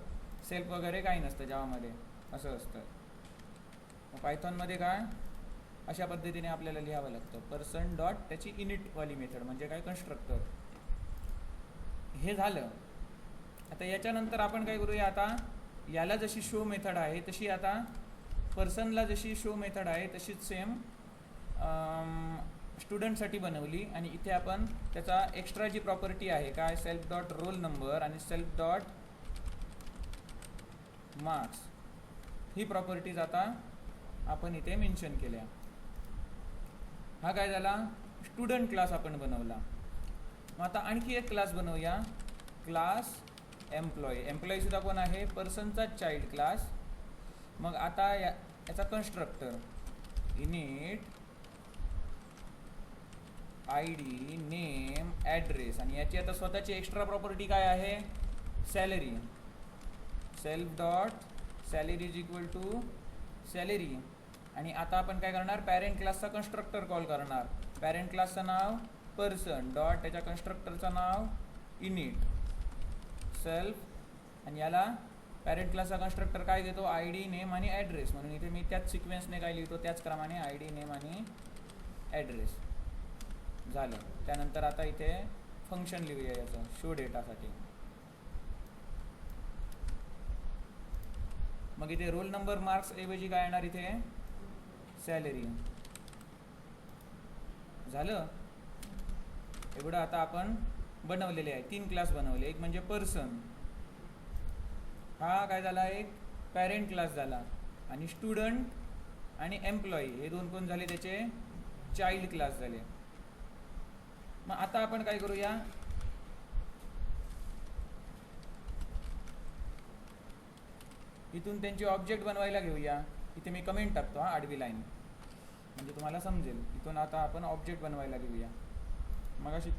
S1: सेल्फ वगैरे काही नसतं जावामध्ये, असं असतं. मग पायथॉनमध्ये काय अशा पद्धतीने आपल्याला लिहावं लागतं. पर्सन डॉट त्याची इनिटवाली मेथड म्हणजे काय, कन्स्ट्रक्टर. हे झालं. आता याच्यानंतर आपण काय करूया, आता याला जशी शो मेथड आहे तशी आता पर्सनला जशी शो मेथड आहे तशीच सेम स्टुडंटसाठी बनवली आणि इथे आपण त्याचा एक्स्ट्रा जी प्रॉपर्टी आहे काय, सेल्फ डॉट रोल नंबर आणि सेल्फ डॉट मार्क्स, ही प्रॉपर्टीज आता आपण इथे मेन्शन केल्या. हा काय झाला, स्टुडंट क्लास आपण बनवला. मग आता आणखी एक क्लास बनवूया, क्लास एम्प्लॉई. एम्प्लॉई सुद्धा कोण आहे, पर्सनचा चाइल्ड क्लास. मग आता याचा constructor init I D name address आणि याची आता स्वतःची एक्स्ट्रा प्रॉपर्टी काय आहे, salary. Self dot salary is equal to salary. आणि आता आपण काय करणार, पॅरेंट क्लासचा कन्स्ट्रक्टर कॉल करणार. पॅरेंट क्लासचं नाव पर्सन डॉट त्याच्या कन्स्ट्रक्टरचं नाव इनिट सेल्फ आणि याला पॅरेंट क्लासचा कन्स्ट्रक्टर काय घेतो, आय डी नेम आणि ॲड्रेस. म्हणून इथे मी त्याच सिक्वेन्सने काय लिहितो, त्याचप्रमाणे आय डी नेम आणि ॲड्रेस झालं. त्यानंतर आता इथे फंक्शन लिहूया याचं शो डेटासाठी. मग इथे रोल नंबर मार्क्स ऐवजी काय येणार, इथे सॅलरी. झालं. एवढं आता आपण बनवलेले आहे. 3 क्लास बनवले. एक म्हणजे पर्सन, हा काय झाला, एक पॅरेंट क्लास झाला. आणि स्टुडंट आणि एम्प्लॉई हे 2 कोण झाले, त्याचे चाइल्ड क्लास झाले. मग आता आपण काय करूया, इथून त्यांची ऑब्जेक्ट बनवायला घेऊया. इथे मी कमेंट टाकतो, हा आडवी लाईन, म्हणजे तुम्हाला समजेल. इथून आता आपण ऑब्जेक्ट बनवायला घेऊया. मग अशी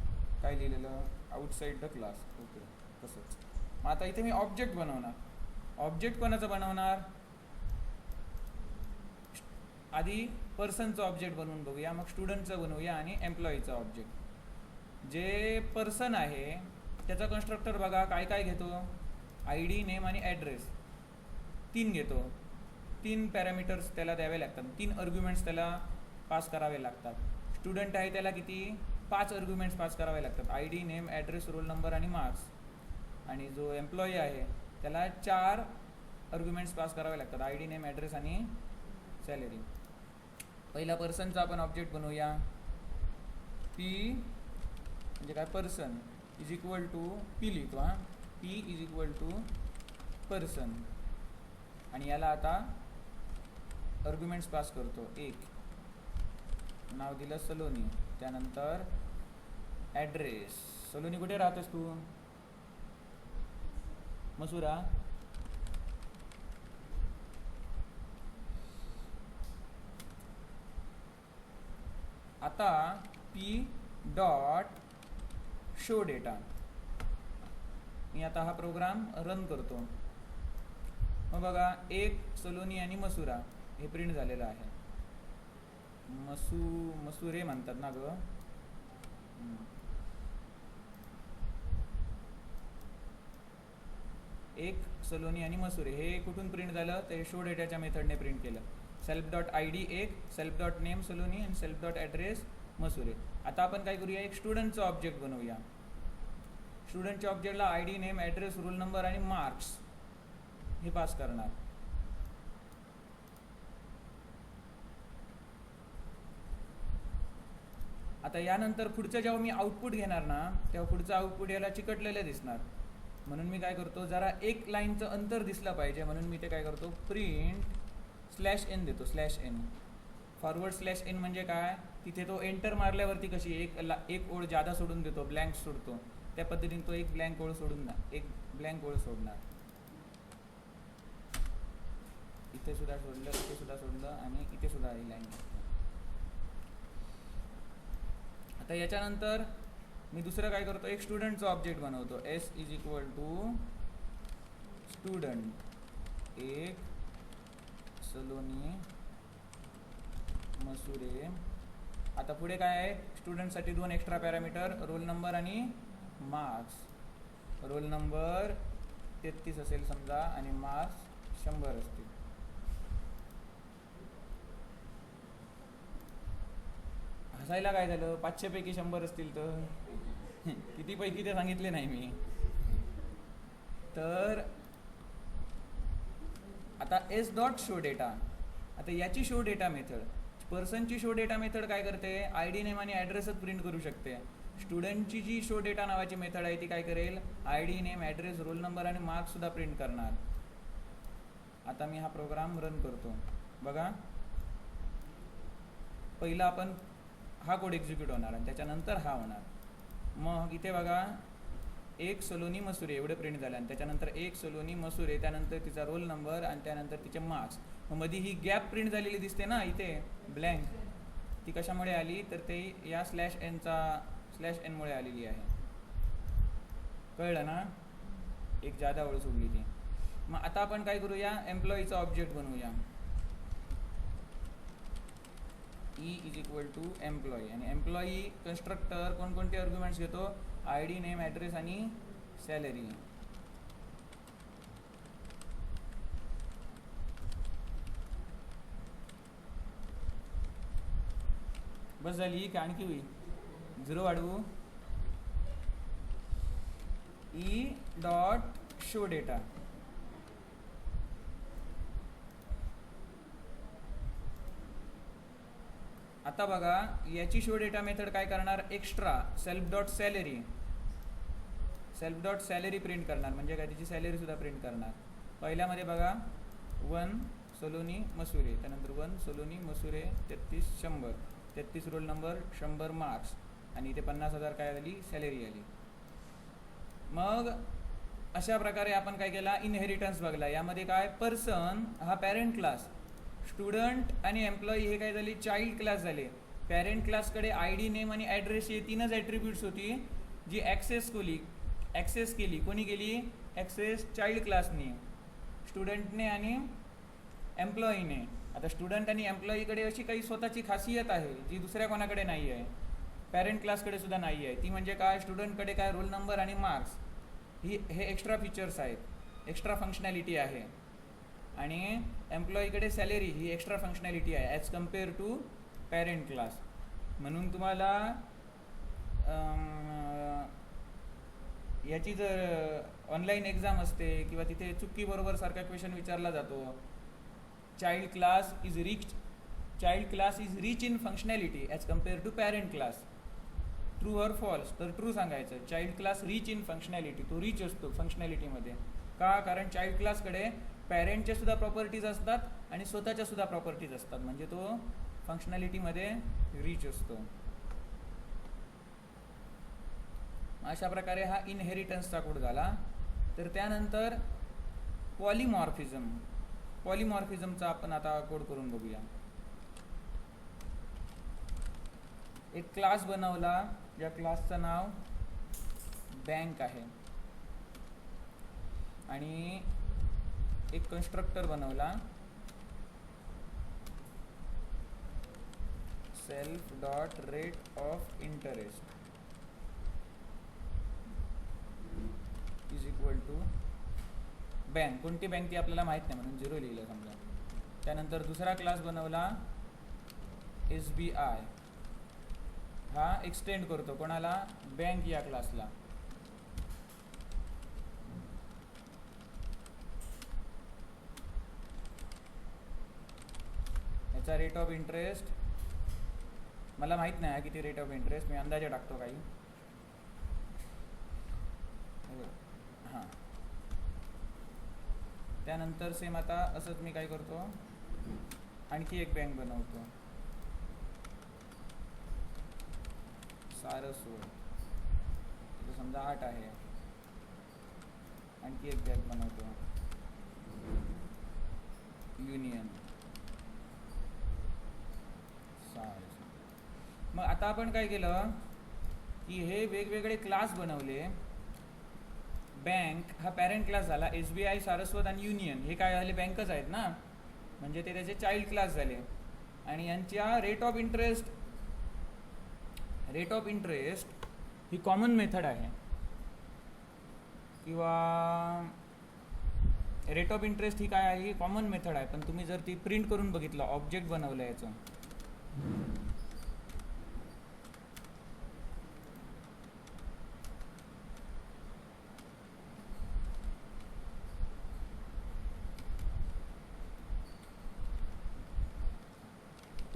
S1: काय लिहिलेलं, आउटसाईड द क्लास. ओके, तसंच. मग आता इथे मी ऑब्जेक्ट बनवणार. ऑब्जेक्ट कोणाचं बनवणार, आधी पर्सनचं ऑब्जेक्ट बनवून बघूया, मग स्टुडंटचं बनवूया आणि एम्प्लॉईचं ऑब्जेक्ट. जे पर्सन आहे त्याचा कन्स्ट्रक्टर बघा काय काय घेतो, आय डी नेम आणि ॲड्रेस 3 घेतो. 3 पॅरामीटर्स त्याला द्यावे लागतात, 3 आर्ग्युमेंट्स त्याला पास करावे लागतात. स्टुडंट आहे त्याला किती, 5 आर्ग्युमेंट्स पास करावे लागतात, I D name address role number आणि मार्क्स. आणि जो एम्प्लॉई आहे त्याला 4 आर्ग्युमेंट्स पास करावे लागतात, आय डी नेम ॲड्रेस आणि सॅलरी. पहिला पर्सनचा आपण ऑब्जेक्ट बनवूया. पी म्हणजे काय, person is equal to P लिहितो, हां P is equal to person. आणि याला आता आर्ग्युमेंट्स पास करतो. 1 नाव दिलं सलोनी, त्यानंतर ॲड्रेस. सलोनी कुठे राहतोस तू, मसुरा. आता पी डॉट शो डेटा मी आता हा प्रोग्राम रन करतो. मग बघा, एक सलोनी आणि मसुरा हे प्रिंट झालेलं आहे. मसुरे म्हणतात ना ग. एक सलोनी आणि मसुरे हे कुठून प्रिंट झालं, ते शो डेटाच्या मेथडने प्रिंट केलं. सेल्फ डॉट आय डी एक, सेल्फ डॉट नेम सलोनी आणि सेल्फ डॉट ॲड्रेस मसुरे. आता आपण काय करूया, एक स्टुडंटचं ऑब्जेक्ट बनवूया. स्टुडंटच्या ऑब्जेक्टला I D, name, address, role number आणि मार्क्स हे पास करणार. आता यानंतर पुढचं जेव्हा मी आउटपुट घेणार ना, तेव्हा पुढचं आउटपुट याला चिकटलेलं दिसणार. म्हणून मी काय करतो, जरा एक लाईनचं अंतर दिसलं पाहिजे म्हणून मी ते काय करतो, प्रिंट /n देतो. /n फॉरवर्ड /n म्हणजे काय, तिथे तो एंटर मारल्यावरती कशी एक ओळ जादा सोडून देतो, ब्लँक सोडतो, त्या पद्धतीने तो एक ब्लँक ओळ सोडणार. इथे सुद्धा सोडलं, इथे सुद्धा सोडलं आणि इथे सुद्धा ही लाईन. आता याच्यानंतर मी दुसरं काय करतो, एक स्टुडंटचं ऑब्जेक्ट बनवतो. S = स्टुडंट एक सलोनी मसुरे. आता पुढे काय आहे, स्टुडंटसाठी 2 एक्स्ट्रा पॅरामीटर, रोल नंबर आणि मार्क्स. रोल नंबर 33 असेल समजा आणि मार्क्स 100 असतील. हसायला काय झालं, 500 पैकी 100 असतील तर किती पैकी ते सांगितले नाही मी. तर आता s.show data, आता याची शो डेटा मेथड, पर्सनची शो डेटा मेथड काय करते, आय डी, नेम आणि ॲड्रेसच प्रिंट करू शकते. स्टुडंटची जी शो डेटा नावाची मेथड आहे ती काय करेल, I D, name, address, role number आणि मार्क्स सुद्धा प्रिंट करणार. आता मी हा प्रोग्राम रन करतो. बघा, पहिला आपण हा कोड एक्झिक्यूट होणार आणि त्याच्यानंतर हा होणार. मग इथे बघा, एक सलोनी मसुरे एवढे प्रिंट झाले आणि त्याच्यानंतर एक सलोनी मसुरे, त्यानंतर तिचा रोल नंबर आणि त्यानंतर तिचे मार्क्स. मग मध्ये ही गॅप प्रिंट झालेली दिसते ना इथे ब्लँक, ती कशामुळे आली तर ते या /n मुळे आलेली आहे. कळलं ना, एक जादा ओळ सोडली ती. मग आता आपण काय करूया, एम्प्लॉईचा ऑब्जेक्ट बनवूया. E = एम्प्लॉई आणि एम्प्लॉई कन्स्ट्रक्टर कोणकोणते आर्ग्युमेंट्स घेतो, आय डी, नेम, ॲड्रेस आणि सॅलरी. बस झाली का आणखी होईल, 0 वाढवू. E.show data. आता बघा, याची शो डेटा मेथड काय करणार, extra self dot salary print करणार. म्हणजे काय, तिची सॅलरी सुद्धा प्रिंट करणार. पहिल्यामध्ये बघा 1 सलोनी मसुरे, त्यानंतर 1 Saloni Masure 33 100, 33 roll number 100 marks आणि इथे 50,000 काय आली, सॅलरी आली. मग अशा प्रकारे आपण काय केला, इनहेरिटन्स बघला. यामध्ये काय, पर्सन हा पॅरेंट क्लास, स्टुडंट आणि एम्प्लॉई हे काय झाले, चाइल्ड क्लास झाले. पॅरेंट क्लासकडे आय डी, नेम आणि ॲड्रेस हे 3च ॲट्रिब्यूट्स होती जी ॲक्सेस केली. कोणी केली, ॲक्सेस चाइल्ड क्लासने, स्टुडंटने आणि एम्प्लॉईने. आता स्टुडंट आणि एम्प्लॉईकडे अशी काही स्वतःची खासियत आहे जी दुसऱ्या कोणाकडे नाही आहे, पॅरेंट क्लासकडे सुद्धा नाही आहे. ती म्हणजे काय, स्टुडंटकडे काय, रोल नंबर आणि मार्क्स हे एक्स्ट्रा फीचर्स आहेत, एक्स्ट्रा फंक्शनॅलिटी आहे. आणि एम्प्लॉईकडे सॅलरी ही एक्स्ट्रा फंक्शनॅलिटी आहे as compare to parent class. म्हणून तुम्हाला याची जर ऑनलाईन एक्झाम असते किंवा तिथे चुक्कीबरोबर सारखा क्वेश्चन विचारला जातो, child class is rich in functionality as compare to parent class, true or false. तर ट्रू सांगायचं. Child class rich in functionality, तो रिच असतो फंक्शनॅलिटीमध्ये. का, कारण चाइल्ड क्लासकडे पॅरेंटच्या सुद्धा प्रॉपर्टीज असतात आणि स्वतःच्या सुद्धा प्रॉपर्टीज असतात, म्हणजे तो फंक्शनॅलिटीमध्ये रिच असतो. अशा प्रकारे हा इनहेरिटन्सचा कोड झाला. तर त्यानंतर पॉलिमॉर्फिझमचा आपण आता कोड करून बघूया. एक क्लास बनवला, या क्लासचं नाव बँक आहे. आणि एक कन्स्ट्रक्टर बनवला self dot rate of interest is equal to bank. कोणती बँक ती आपल्याला माहीत नाही म्हणून 0 लिहिलं समजा. त्यानंतर दुसरा क्लास बनवला SBI. हा एक्सटेंड करतो कोणाला, बँक या क्लासला. याचा रेट ऑफ इंटरेस्ट मला माहीत नाही किती रेट ऑफ इंटरेस्ट, मी अंदाजे टाकतो काही. हां, त्यानंतर सेम आता असंच मी काय करतो, आणखी एक बँक बनवतो सारस्वत. तिथं समजा 8 आहे. आणखी एक बँक बनवतो युनियन सारस्वत. मग आता आपण काय केलं की हे वेगवेगळे क्लास बनवले. बँक हा पॅरेंट क्लास झाला, SBI, सारस्वत आणि युनियन हे काय झाले, बँकच आहेत ना, म्हणजे ते त्याचे चाइल्ड क्लास झाले. आणि यांच्या rate of interest he common method आहे, किंवा रेट ऑफ इंटरेस्ट ही काय आहे, ही कॉमन मेथड आहे. पण तुम्ही जर ती प्रिंट करून बघितलं, ऑब्जेक्ट बनवलं याचं,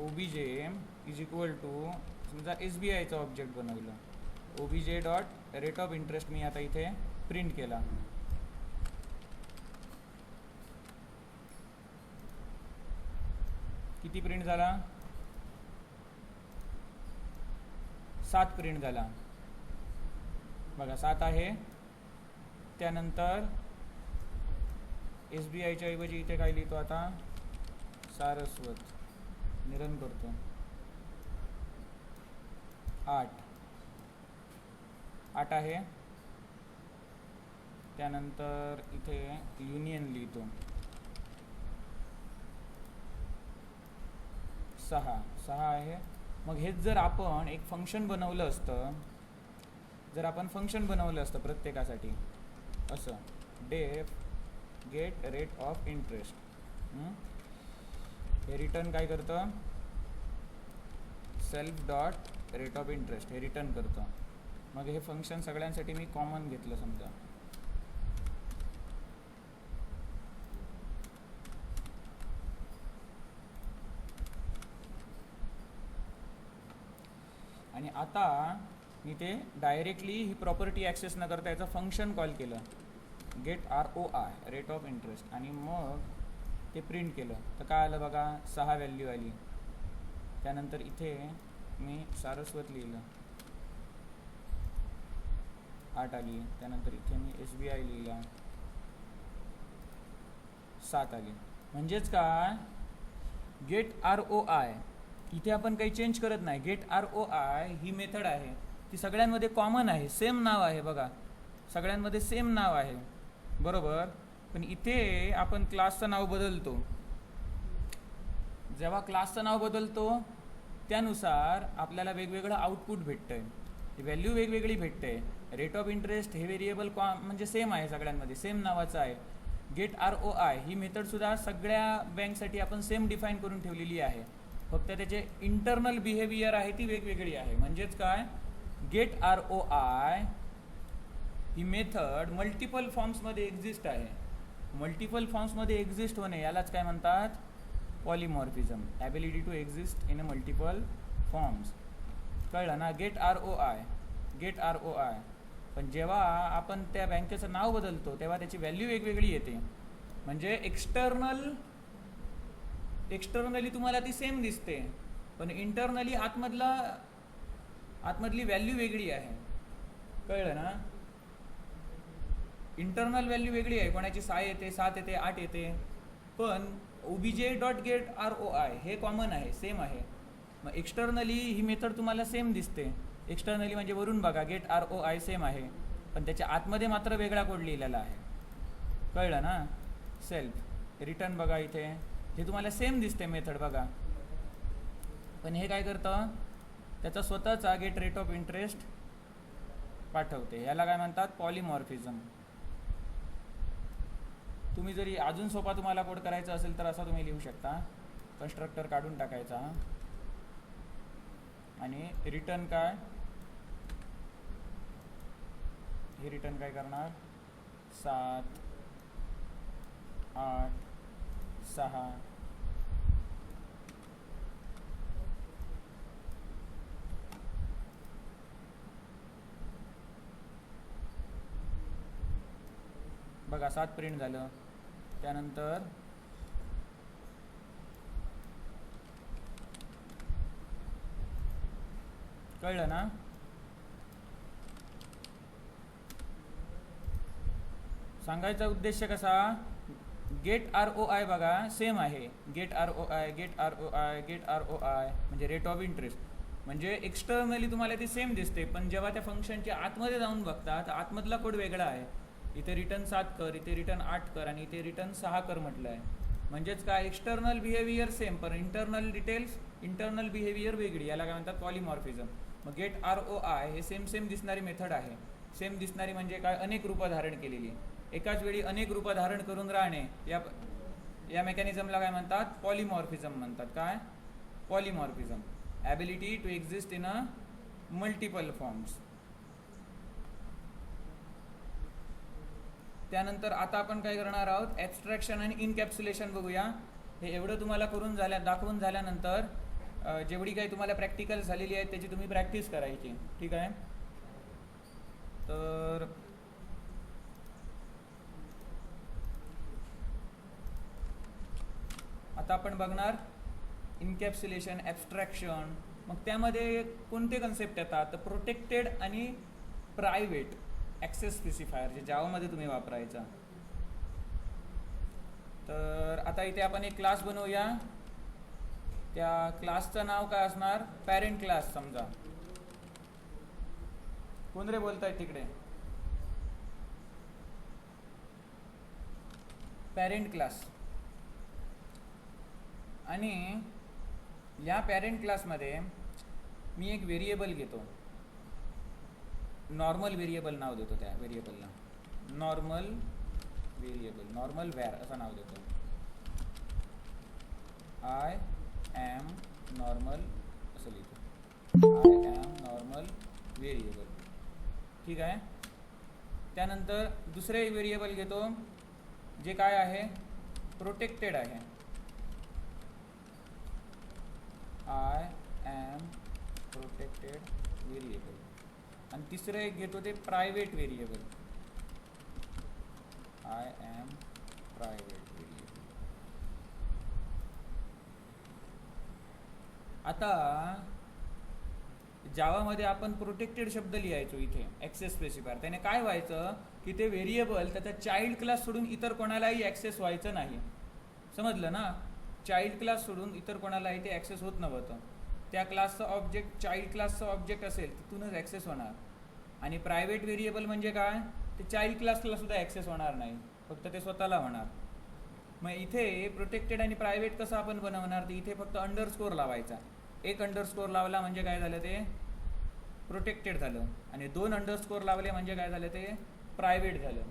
S1: OBJ इज इक्वल टू समजा SBIचं ऑब्जेक्ट बनवलं, OBJ dot rate of interest me आता इथे प्रिंट केला. किती प्रिंट झाला, 7 प्रिंट झाला बघा, 7 आहे. त्यानंतर SBIच्या ऐवजी इथे काय लिहितो आता, सारस्वत. निरन करतो 8 आहे. त्यानंतर इथे युनियन लिहितो 6 आहे. मग हेच जर आपण एक फंक्शन बनवलं असतं, प्रत्येकासाठी असं, डेफ गेट रेट ऑफ इंटरेस्ट, हे रिटर्न काय करतं, self dot rate of interest हे रिटर्न करतं. मग हे फंक्शन सगळ्यांसाठी मी कॉमन घेतलं समजा. आणि आता मी ते डायरेक्टली ही प्रॉपर्टी ॲक्सेस न करता याचं फंक्शन कॉल केलं, get ROI rate of interest, आणि मग ते प्रिंट केलं. तर काय आलं बघा, 6 व्हॅल्यू आली. त्यानंतर इथे मी सारस्वत लिहिलं, 8 आली. त्यानंतर इथे मी SBI लिहिला, 7 आली. म्हणजेच काय, गेट ROI इथे आपण काही चेंज करत नाही. गेट ROI ही मेथड आहे, ती सगळ्यांमध्ये कॉमन आहे, सेम नाव आहे बघा, सगळ्यांमध्ये सेम नाव आहे बरोबर. पण इथे आपण क्लासचं नाव बदलतो. जेव्हा क्लासचं नाव बदलतो त्यानुसार आपल्याला वेगवेगळं आउटपुट भेटतंय, व्हॅल्यू वेगवेगळी भेटते. रेट ऑफ इंटरेस्ट हे व्हेरिएबल म्हणजे सेम आहे, सगळ्यांमध्ये सेम नावाचं आहे. गेट ROI ही मेथडसुद्धा सगळ्या बँकसाठी आपण सेम डिफाईन करून ठेवलेली आहे, फक्त त्याचे इंटरनल बिहेवियर आहे ती वेगवेगळी आहे. म्हणजेच काय, गेट ROI ही मेथड मल्टिपल फॉर्म्समध्ये एक्झिस्ट आहे. मल्टिपल फॉर्म्समध्ये एक्झिस्ट होणे यालाच काय म्हणतात, polymorphism, ability to exist in a multiple forms. कळलं ना, गेट ROI. पण जेव्हा आपण त्या बँकेचं नाव बदलतो तेव्हा त्याची व्हॅल्यू वेगवेगळी येते. म्हणजे एक्सटर्नली तुम्हाला ती सेम दिसते, पण इंटरनली आतमधली व्हॅल्यू वेगळी आहे. कळलं ना, इंटरनल व्हॅल्यू वेगळी आहे, कोणाची 6 येते, 7 येते, 8 येते. पण OBJ डॉट गेट ROI हे कॉमन आहे, सेम आहे. मग एक्सटर्नली ही मेथड तुम्हाला सेम दिसते. एक्सटर्नली म्हणजे वरून बघा, गेट ROI सेम आहे, पण त्याच्या आतमध्ये मात्र वेगळा कोड लिहिलेला आहे. कळलं ना. सेल्फ रिटर्न बघा इथे, हे तुम्हाला सेम दिसते मेथड बघा, पण हे काय करतं, त्याचा स्वतःचा गेट रेट ऑफ इंटरेस्ट पाठवते. याला काय म्हणतात, पॉलिमॉर्फिझम. तुम्ही जरी अजून सोपा तुम्हाला कोड करायचा असेल तर असा तुम्ही लिहू शकता, कन्स्ट्रक्टर काढून टाकायचा आणि रिटर्न काय, हे रिटर्न काय करणार, 7 8 6 बघा 7 प्रिंट झालं. त्यानंतर कळलं ना. सांगायचा उद्देश कसा, गेट ROI बघा सेम आहे, get ROI get ROI get ROI म्हणजे रेट ऑफ इंटरेस्ट, म्हणजे एक्सटर्नली तुम्हाला ती सेम दिसते, पण जेव्हा त्या फंक्शनच्या आतमध्ये जाऊन बघता तर आतमधला कोड वेगळा आहे. इथे रिटर्न 7 कर, इथे रिटर्न 8 कर आणि इथे रिटर्न 6 कर म्हटलं आहे. म्हणजेच काय, एक्सटर्नल बिहेवियर सेम पण इंटरनल डिटेल्स, इंटरनल बिहेवियर वेगळी. याला काय म्हणतात, पॉलिमॉर्फिझम. मग गेट ROI हे सेम दिसणारी मेथड आहे. सेम दिसणारी म्हणजे काय, अनेक रूपं धारण केलेली, एकाच वेळी अनेक रूपं धारण करून राहणे, या मेकॅनिझमला काय म्हणतात, पॉलिमॉर्फिझम म्हणतात. काय, polymorphism, ability to exist in a multiple forms. त्यानंतर आता आपण काय करणार आहोत, ॲब्स्ट्रॅक्शन आणि इनकॅप्सुलेशन बघूया. हे एवढं तुम्हाला दाखवून झाल्यानंतर जेवढी काही तुम्हाला प्रॅक्टिकल झालेली आहे त्याची तुम्ही प्रॅक्टिस करायची, ठीक आहे. तर आता आपण बघणार इनकॅप्सुलेशन, ॲब्स्ट्रॅक्शन. मग त्यामध्ये कोणते कन्सेप्ट येतात, तर प्रोटेक्टेड आणि प्रायव्हेट ॲक्सेस स्पेसिफायर, जे जावामध्ये तुम्ही वापरायचा. तर आता इथे आपण एक क्लास बनवूया. त्या क्लासचं नाव काय असणार, पॅरेंट क्लास. समजा कोण रे बोलताय तिकडे, पॅरेंट क्लास. आणि या पॅरेंट क्लासमध्ये मी एक व्हेरिएबल घेतो, नॉर्मल व्हेरिएबल नाव देतो त्या व्हेरिएबलला, नॉर्मल व्हेरिएबल, नॉर्मल वॅर असं नाव देतो. आय ॲम नॉर्मल असं लिहितो, आय ॲम नॉर्मल व्हेरिएबल, ठीक आहे. त्यानंतर दुसरे व्हेरिएबल घेतो जे काय आहे, प्रोटेक्टेड आहे, आय ॲम प्रोटेक्टेड व्हेरिएबल. आणि तिसरं एक घेतो ते private variable, I am private variable. आता जावामध्ये आपण प्रोटेक्टेड शब्द लिहायचो इथे ॲक्सेस स्पेसिफायर. त्याने काय व्हायचं की ते व्हेरिएबल त्याचा चाइल्ड क्लास सोडून इतर कोणालाही ॲक्सेस व्हायचं नाही, समजलं ना. चाइल्ड क्लास सोडून इतर कोणालाही ते ॲक्सेस होत नव्हतं. त्या क्लासचं ऑब्जेक्ट, चाइल्ड क्लासचं ऑब्जेक्ट असेल तिथूनच ॲक्सेस होणार. आणि प्रायव्हेट व्हेरिएबल म्हणजे काय, ते चाइल्ड क्लासला सुद्धा ॲक्सेस होणार नाही, फक्त ते स्वतःला होणार. मग इथे प्रोटेक्टेड आणि प्रायव्हेट कसं आपण बनवणार, तर इथे फक्त अंडरस्कोर लावायचा. एक अंडरस्कोर लावला म्हणजे काय झालं, ते प्रोटेक्टेड झालं. आणि 2 अंडरस्कोर लावले म्हणजे काय झालं, ते प्रायव्हेट झालं.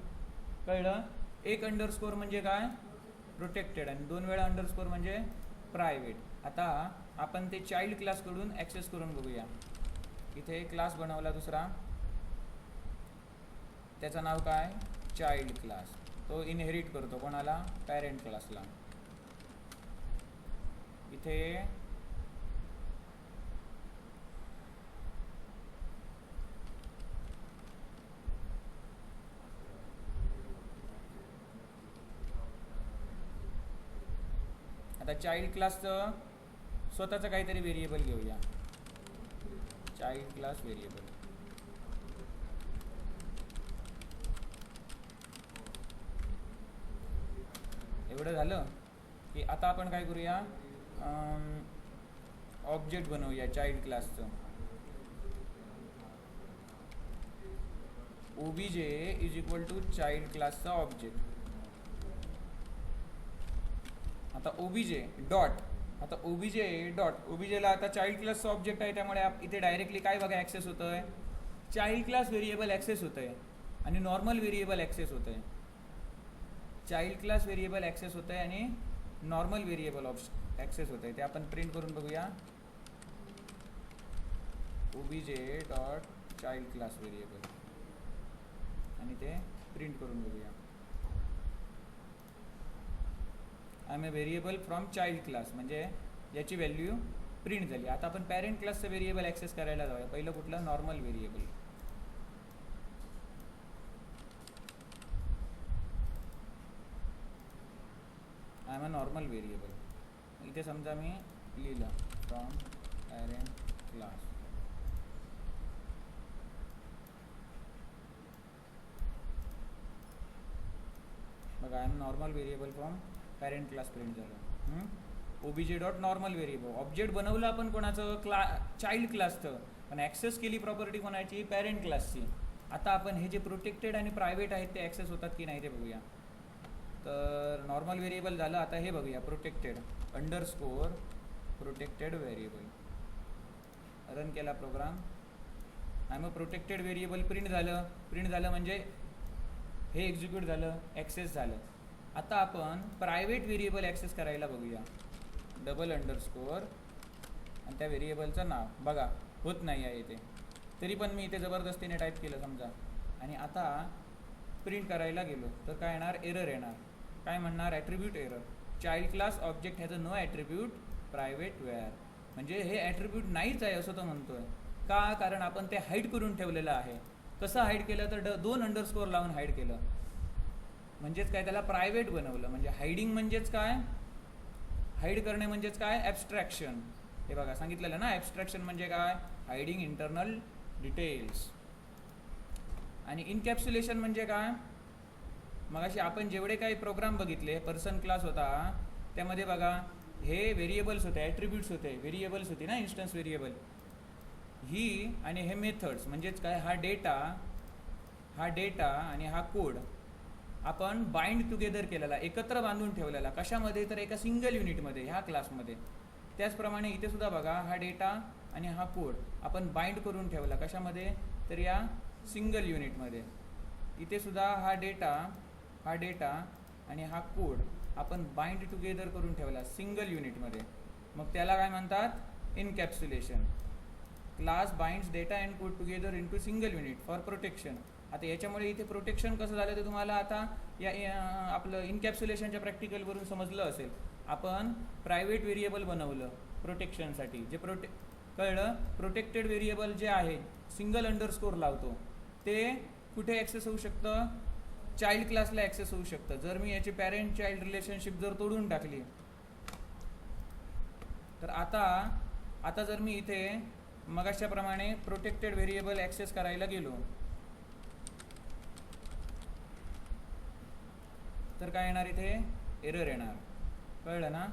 S1: कळलं. एक अंडरस्कोर म्हणजे काय, प्रोटेक्टेड, आणि 2 वेळा अंडरस्कोर म्हणजे प्रायव्हेट. आता आपण ते चाइल्ड क्लासकडून ॲक्सेस करून बघूया. इथे क्लास बनवला दुसरा, त्याचं नाव काय, चाइल्ड क्लास. तो इनहेरिट करतो कोणाला, पॅरेंट क्लासला. इथे आता चाइल्ड क्लासचं स्वतःचं काहीतरी व्हेरिएबल घेऊया, चाइल्ड क्लास व्हेरिएबल. एवढं झालं की आता आपण काय करूया, ऑब्जेक्ट बनवूया चाइल्ड क्लासचं. OBJ is equal to child क्लासचा ऑब्जेक्ट. आता ओबीजे डॉट, आता ओबीजे डॉट, ओबीजेला आता चाइल्ड क्लासचा ऑब्जेक्ट आहे, त्यामुळे इथे डायरेक्टली काय बघा ॲक्सेस होतं आहे, चाइल्ड क्लास व्हेरिएबल ॲक्सेस होतं आहे आणि नॉर्मल व्हेरिएबल ॲक्सेस होतं आहे. चाइल्ड क्लास व्हेरिएबल ॲक्सेस होतं आहे आणि नॉर्मल व्हेरिएबल ॲक्सेस होतं आहे. ते आपण प्रिंट करून बघूया. OBJ dot child class variable आणि ते प्रिंट करून बघूया. I am a variable from child class, म्हणजे याची व्हॅल्यू प्रिंट झाली. आता आपण पॅरेंट क्लासचं व्हेरिएबल ॲक्सेस करायला जाऊया. पहिलं कुठलं, normal variable. I am a normal variable. इथे समजा मी लिहिलं फ्रॉम पॅरेंट क्लास. बघा, I am normal variable from parent class print झालं. O B J dot normal variable. Object बनवलं आपण कोणाचं, चाइल्ड क्लासचं, पण ॲक्सेस केली प्रॉपर्टी कोणाची, पॅरेंट क्लासची. आता आपण हे जे प्रोटेक्टेड आणि प्रायव्हेट आहेत ते ॲक्सेस होतात की नाही ते बघूया. तर नॉर्मल व्हेरिएबल झालं. आता हे बघूया, protected underscore protected variable. Run केला program. I am a protected variable print झालं. प्रिंट झालं म्हणजे हे एक्झिक्यूट झालं, ॲक्सेस झालं. आता आपण प्रायव्हेट व्हेरिएबल ॲक्सेस करायला बघूया. डबल अंडरस्कोर आणि त्या व्हेरिएबलचं नाव. बघा, होत नाही आहे इथे, तरी पण मी इथे जबरदस्तीने टाईप केलं समजा, आणि आता प्रिंट करायला गेलो तर काय येणार, एरर येणार. काय म्हणणार, attribute error. Child class object has a no attribute private var. म्हणजे हे ॲट्रिब्यूट नाहीच आहे असं तो म्हणतोय. का, कारण आपण ते हाईड करून ठेवलेलं आहे. कसं हाईड केलं तर दोन अंडरस्कोर लावून हाईड केलं. म्हणजेच काय, त्याला प्रायव्हेट बनवलं. म्हणजे हायडिंग म्हणजेच काय, हाईड करणे म्हणजेच काय, ॲब्स्ट्रॅक्शन. हे बघा सांगितलेलं ना, ॲब्स्ट्रॅक्शन म्हणजे काय, हायडिंग इंटरनल डिटेल्स. आणि इनकॅप्सुलेशन म्हणजे काय, मगाशी आपण जेवढे काही प्रोग्राम बघितले, पर्सन क्लास होता त्यामध्ये बघा हे व्हेरिएबल्स होते, ॲट्रिब्यूट्स होते, व्हेरिएबल्स होती ना, इन्स्टन्स व्हेरिएबल ही, आणि हे मेथड्स म्हणजेच काय, हा डेटा आणि हा कोड आपण बाइंड टुगेदर केलेला, एकत्र बांधून ठेवलेला. कशामध्ये, तर एका सिंगल युनिटमध्ये, ह्या क्लासमध्ये. त्याचप्रमाणे इथे सुद्धा बघा, हा डेटा आणि हा कोड आपण बाइंड करून ठेवला. कशामध्ये, तर या सिंगल युनिटमध्ये. इथे सुद्धा हा डेटा आणि हा कोड आपण बाइंड टुगेदर करून ठेवला सिंगल युनिटमध्ये. मग त्याला काय म्हणतात, encapsulation. Class binds data and code together into single unit for protection. आता याच्यामुळे इथे प्रोटेक्शन कसं झालं ते तुम्हाला आता आपलं इनकॅप्सुलेशनच्या प्रॅक्टिकलवरून समजलं असेल. आपण प्रायव्हेट व्हेरिएबल बनवलं प्रोटेक्शनसाठी. जे कळलं, प्रोटेक्टेड व्हेरिएबल जे आहे सिंगल अंडरस्कोर लावतो ते कुठे ॲक्सेस होऊ शकतं, चाइल्ड क्लासला ॲक्सेस होऊ शकतं. जर मी याची पॅरेंट चाइल्ड रिलेशनशिप जर तोडून टाकली तर आता जर मी इथे मगाच्याप्रमाणे प्रोटेक्टेड व्हेरिएबल ॲक्सेस करायला गेलो तर काय येणार, इथे एरर येणार. कळलं ना,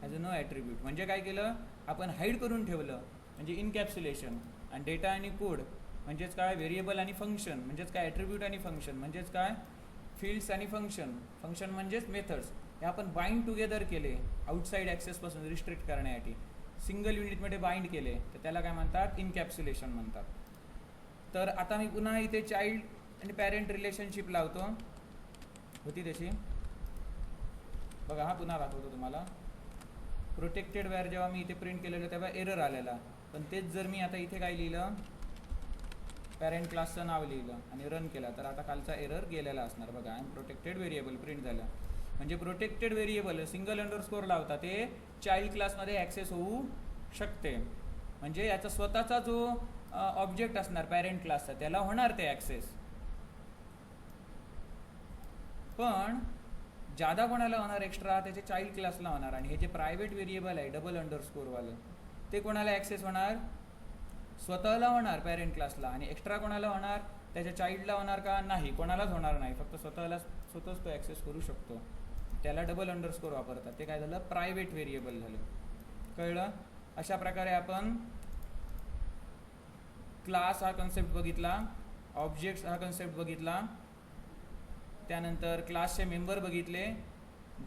S1: ॲज अ नो ॲट्रिब्यूट. म्हणजे काय केलं, आपण हाईड करून ठेवलं, म्हणजे इनकॅप्सुलेशन. आणि डेटा आणि कोड म्हणजेच काय, व्हेरिएबल आणि फंक्शन म्हणजेच काय, ॲट्रिब्यूट आणि फंक्शन म्हणजेच काय, फील्ड्स आणि फंक्शन म्हणजेच मेथड्स. हे आपण बाइंड टुगेदर केले आउटसाईड ॲक्सेसपासून रिस्ट्रिक्ट करण्यासाठी. सिंगल युनिटमध्ये बाइंड केले तर त्याला काय म्हणतात, इनकॅप्सुलेशन म्हणतात. तर आता मी पुन्हा इथे चाइल्ड आणि पॅरेंट रिलेशनशिप लावतो, होती तशी. बघा, हा पुन्हा दाखवतो तुम्हाला. प्रोटेक्टेड वेअर जेव्हा मी इथे प्रिंट केलेलं तेव्हा एरर आलेला, पण तेच जर मी आता इथे काय लिहिलं, पॅरेंट क्लासचं नाव लिहिलं आणि रन केला तर आता कालचा एरर गेलेला असणार. बघा, I am protected variable print झालं. म्हणजे प्रोटेक्टेड व्हेरिएबल सिंगल अंडरस्कोर लावता ते चाइल्ड क्लासमध्ये ॲक्सेस होऊ शकते. म्हणजे याचा स्वतःचा जो ऑब्जेक्ट असणार पॅरेंट क्लासचा त्याला होणार ते ॲक्सेस, पण जादा कोणाला होणार एक्स्ट्रा, त्याचे चाइल्ड क्लासला होणार. आणि हे जे प्रायव्हेट व्हेरिएबल आहे डबल अंडरस्कोरवालं ते कोणाला ॲक्सेस होणार, स्वतःला होणार पॅरेंट क्लासला. आणि एक्स्ट्रा कोणाला होणार, त्याच्या चाइल्डला होणार का, नाही, कोणालाच होणार नाही, फक्त स्वतःच तो ॲक्सेस करू शकतो. त्याला डबल अंडरस्कोर वापरतात. ते काय झालं, प्रायव्हेट व्हेरिएबल झालं. कळलं. अशा प्रकारे आपण क्लास हा कन्सेप्ट बघितला, ऑब्जेक्ट्स हा कन्सेप्ट बघितला, त्यानंतर क्लासचे मेंबर बघितले,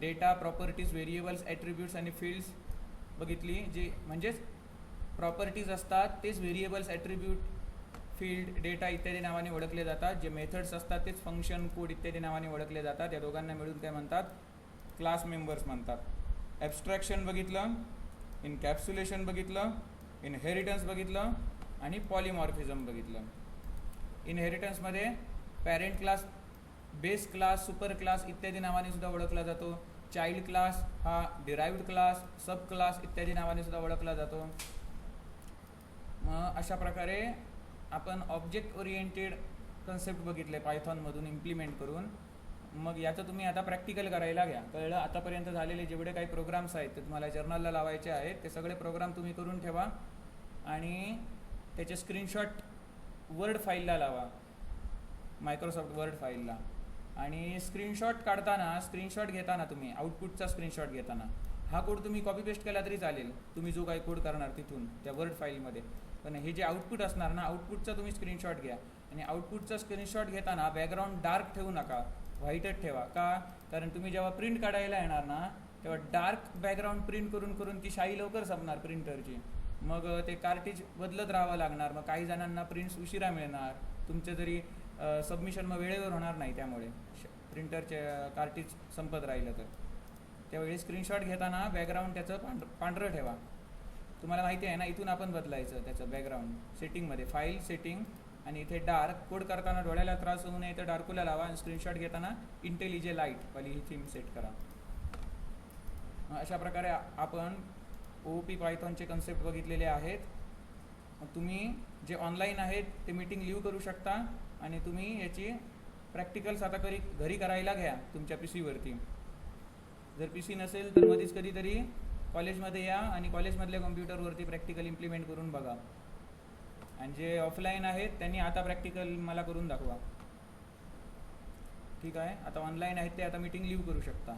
S1: डेटा, प्रॉपर्टीज, व्हेरिएबल्स, ॲट्रिब्यूट्स आणि फील्ड्स बघितली, जे म्हणजेच प्रॉपर्टीज असतात तेच व्हेरिएबल्स, ॲट्रिब्यूट, फील्ड, डेटा इत्यादी नावाने ओळखले जातात. जे मेथड्स असतात तेच फंक्शन, कोड इत्यादी नावाने ओळखले जातात. या दोघांना मिळून काय म्हणतात? क्लास मेंबर्स म्हणतात. ॲब्स्ट्रॅक्शन बघितलं, इनकॅप्सुलेशन बघितलं, इनहेरिटन्स बघितलं आणि पॉलिमॉर्फिझम बघितलं. इनहेरिटन्समध्ये parent class, base class, super class इत्यादी नावाने सुद्धा ओळखला जातो. चाइल्ड क्लास हा डिराइव्ड क्लास, सब क्लास इत्यादी नावाने सुद्धा ओळखला जातो. मग अशा प्रकारे आपण ऑब्जेक्ट ओरिएंटेड कन्सेप्ट बघितले पायथॉनमधून इम्प्लिमेंट करून. मग याचं तुम्ही आता प्रॅक्टिकल करायला घ्या. कळलं? आतापर्यंत झालेले जेवढे काही प्रोग्राम्स आहेत ते तुम्हाला जर्नलला लावायचे आहेत. ते सगळे प्रोग्राम तुम्ही करून ठेवा आणि त्याचे स्क्रीनशॉट वर्ड फाईलला लावा, मायक्रोसॉफ्ट वर्ड फाईलला. आणि स्क्रीनशॉट घेताना तुम्ही आउटपुटचा स्क्रीनशॉट घेताना हा कोड तुम्ही कॉपी पेस्ट केला तरी चालेल, तुम्ही जो काही कोड करणार तिथून त्या वर्ड फाईलमध्ये. पण हे जे आउटपुट असणार ना, आउटपुटचा तुम्ही स्क्रीनशॉट घ्या. आणि आउटपुटचा स्क्रीनशॉट घेताना बॅकग्राऊंड डार्क ठेवू नका, व्हाईटच ठेवा. का? कारण तुम्ही जेव्हा प्रिंट काढायला येणार ना तेव्हा डार्क बॅकग्राऊंड प्रिंट करून करून ती शाई लवकर संपणार प्रिंटरची. मग ते कार्टेज बदलत राहावं लागणार. मग काही जणांना प्रिंट्स उशिरा मिळणार. तुमचं जरी सबमिशन मग वेळेवर होणार नाही, त्यामुळे प्रिंटरचे कार्टेज संपत राहिलं तर. त्यावेळी स्क्रीनशॉट घेताना बॅकग्राऊंड त्याचं पांढरं ठेवा. तुम्हाला माहिती आहे ना, इथून आपण बदलायचं त्याचं बॅकग्राऊंड सेटिंगमध्ये, फाईल सेटिंग आणि इथे डार्क. कोड करताना डोळ्याला त्रास होऊ नये तर डार्कूला लावा आणि स्क्रीनशॉट घेताना इंटेलिजे लाईट वाली ही थीम सेट करा. अशा प्रकारे आपण OOP पायथॉनचे कन्सेप्ट बघितलेले आहेत. तुम्ही जे ऑनलाईन आहेत ते मीटिंग लिव्ह करू शकता आणि तुम्ही याची प्रॅक्टिकल्स आता घरी करायला घ्या तुमच्या PC वरती. जर PC नसेल तर मध्येच कधीतरी कॉलेजमध्ये या आणि कॉलेजमधल्या कॉम्प्युटरवरती प्रॅक्टिकल इम्प्लिमेंट करून बघा. आणि जे ऑफलाईन आहेत त्यांनी आता प्रॅक्टिकल मला करून दाखवा. ठीक आहे? आता ऑनलाईन आहेत ते आता मीटिंग लिव्ह करू शकता.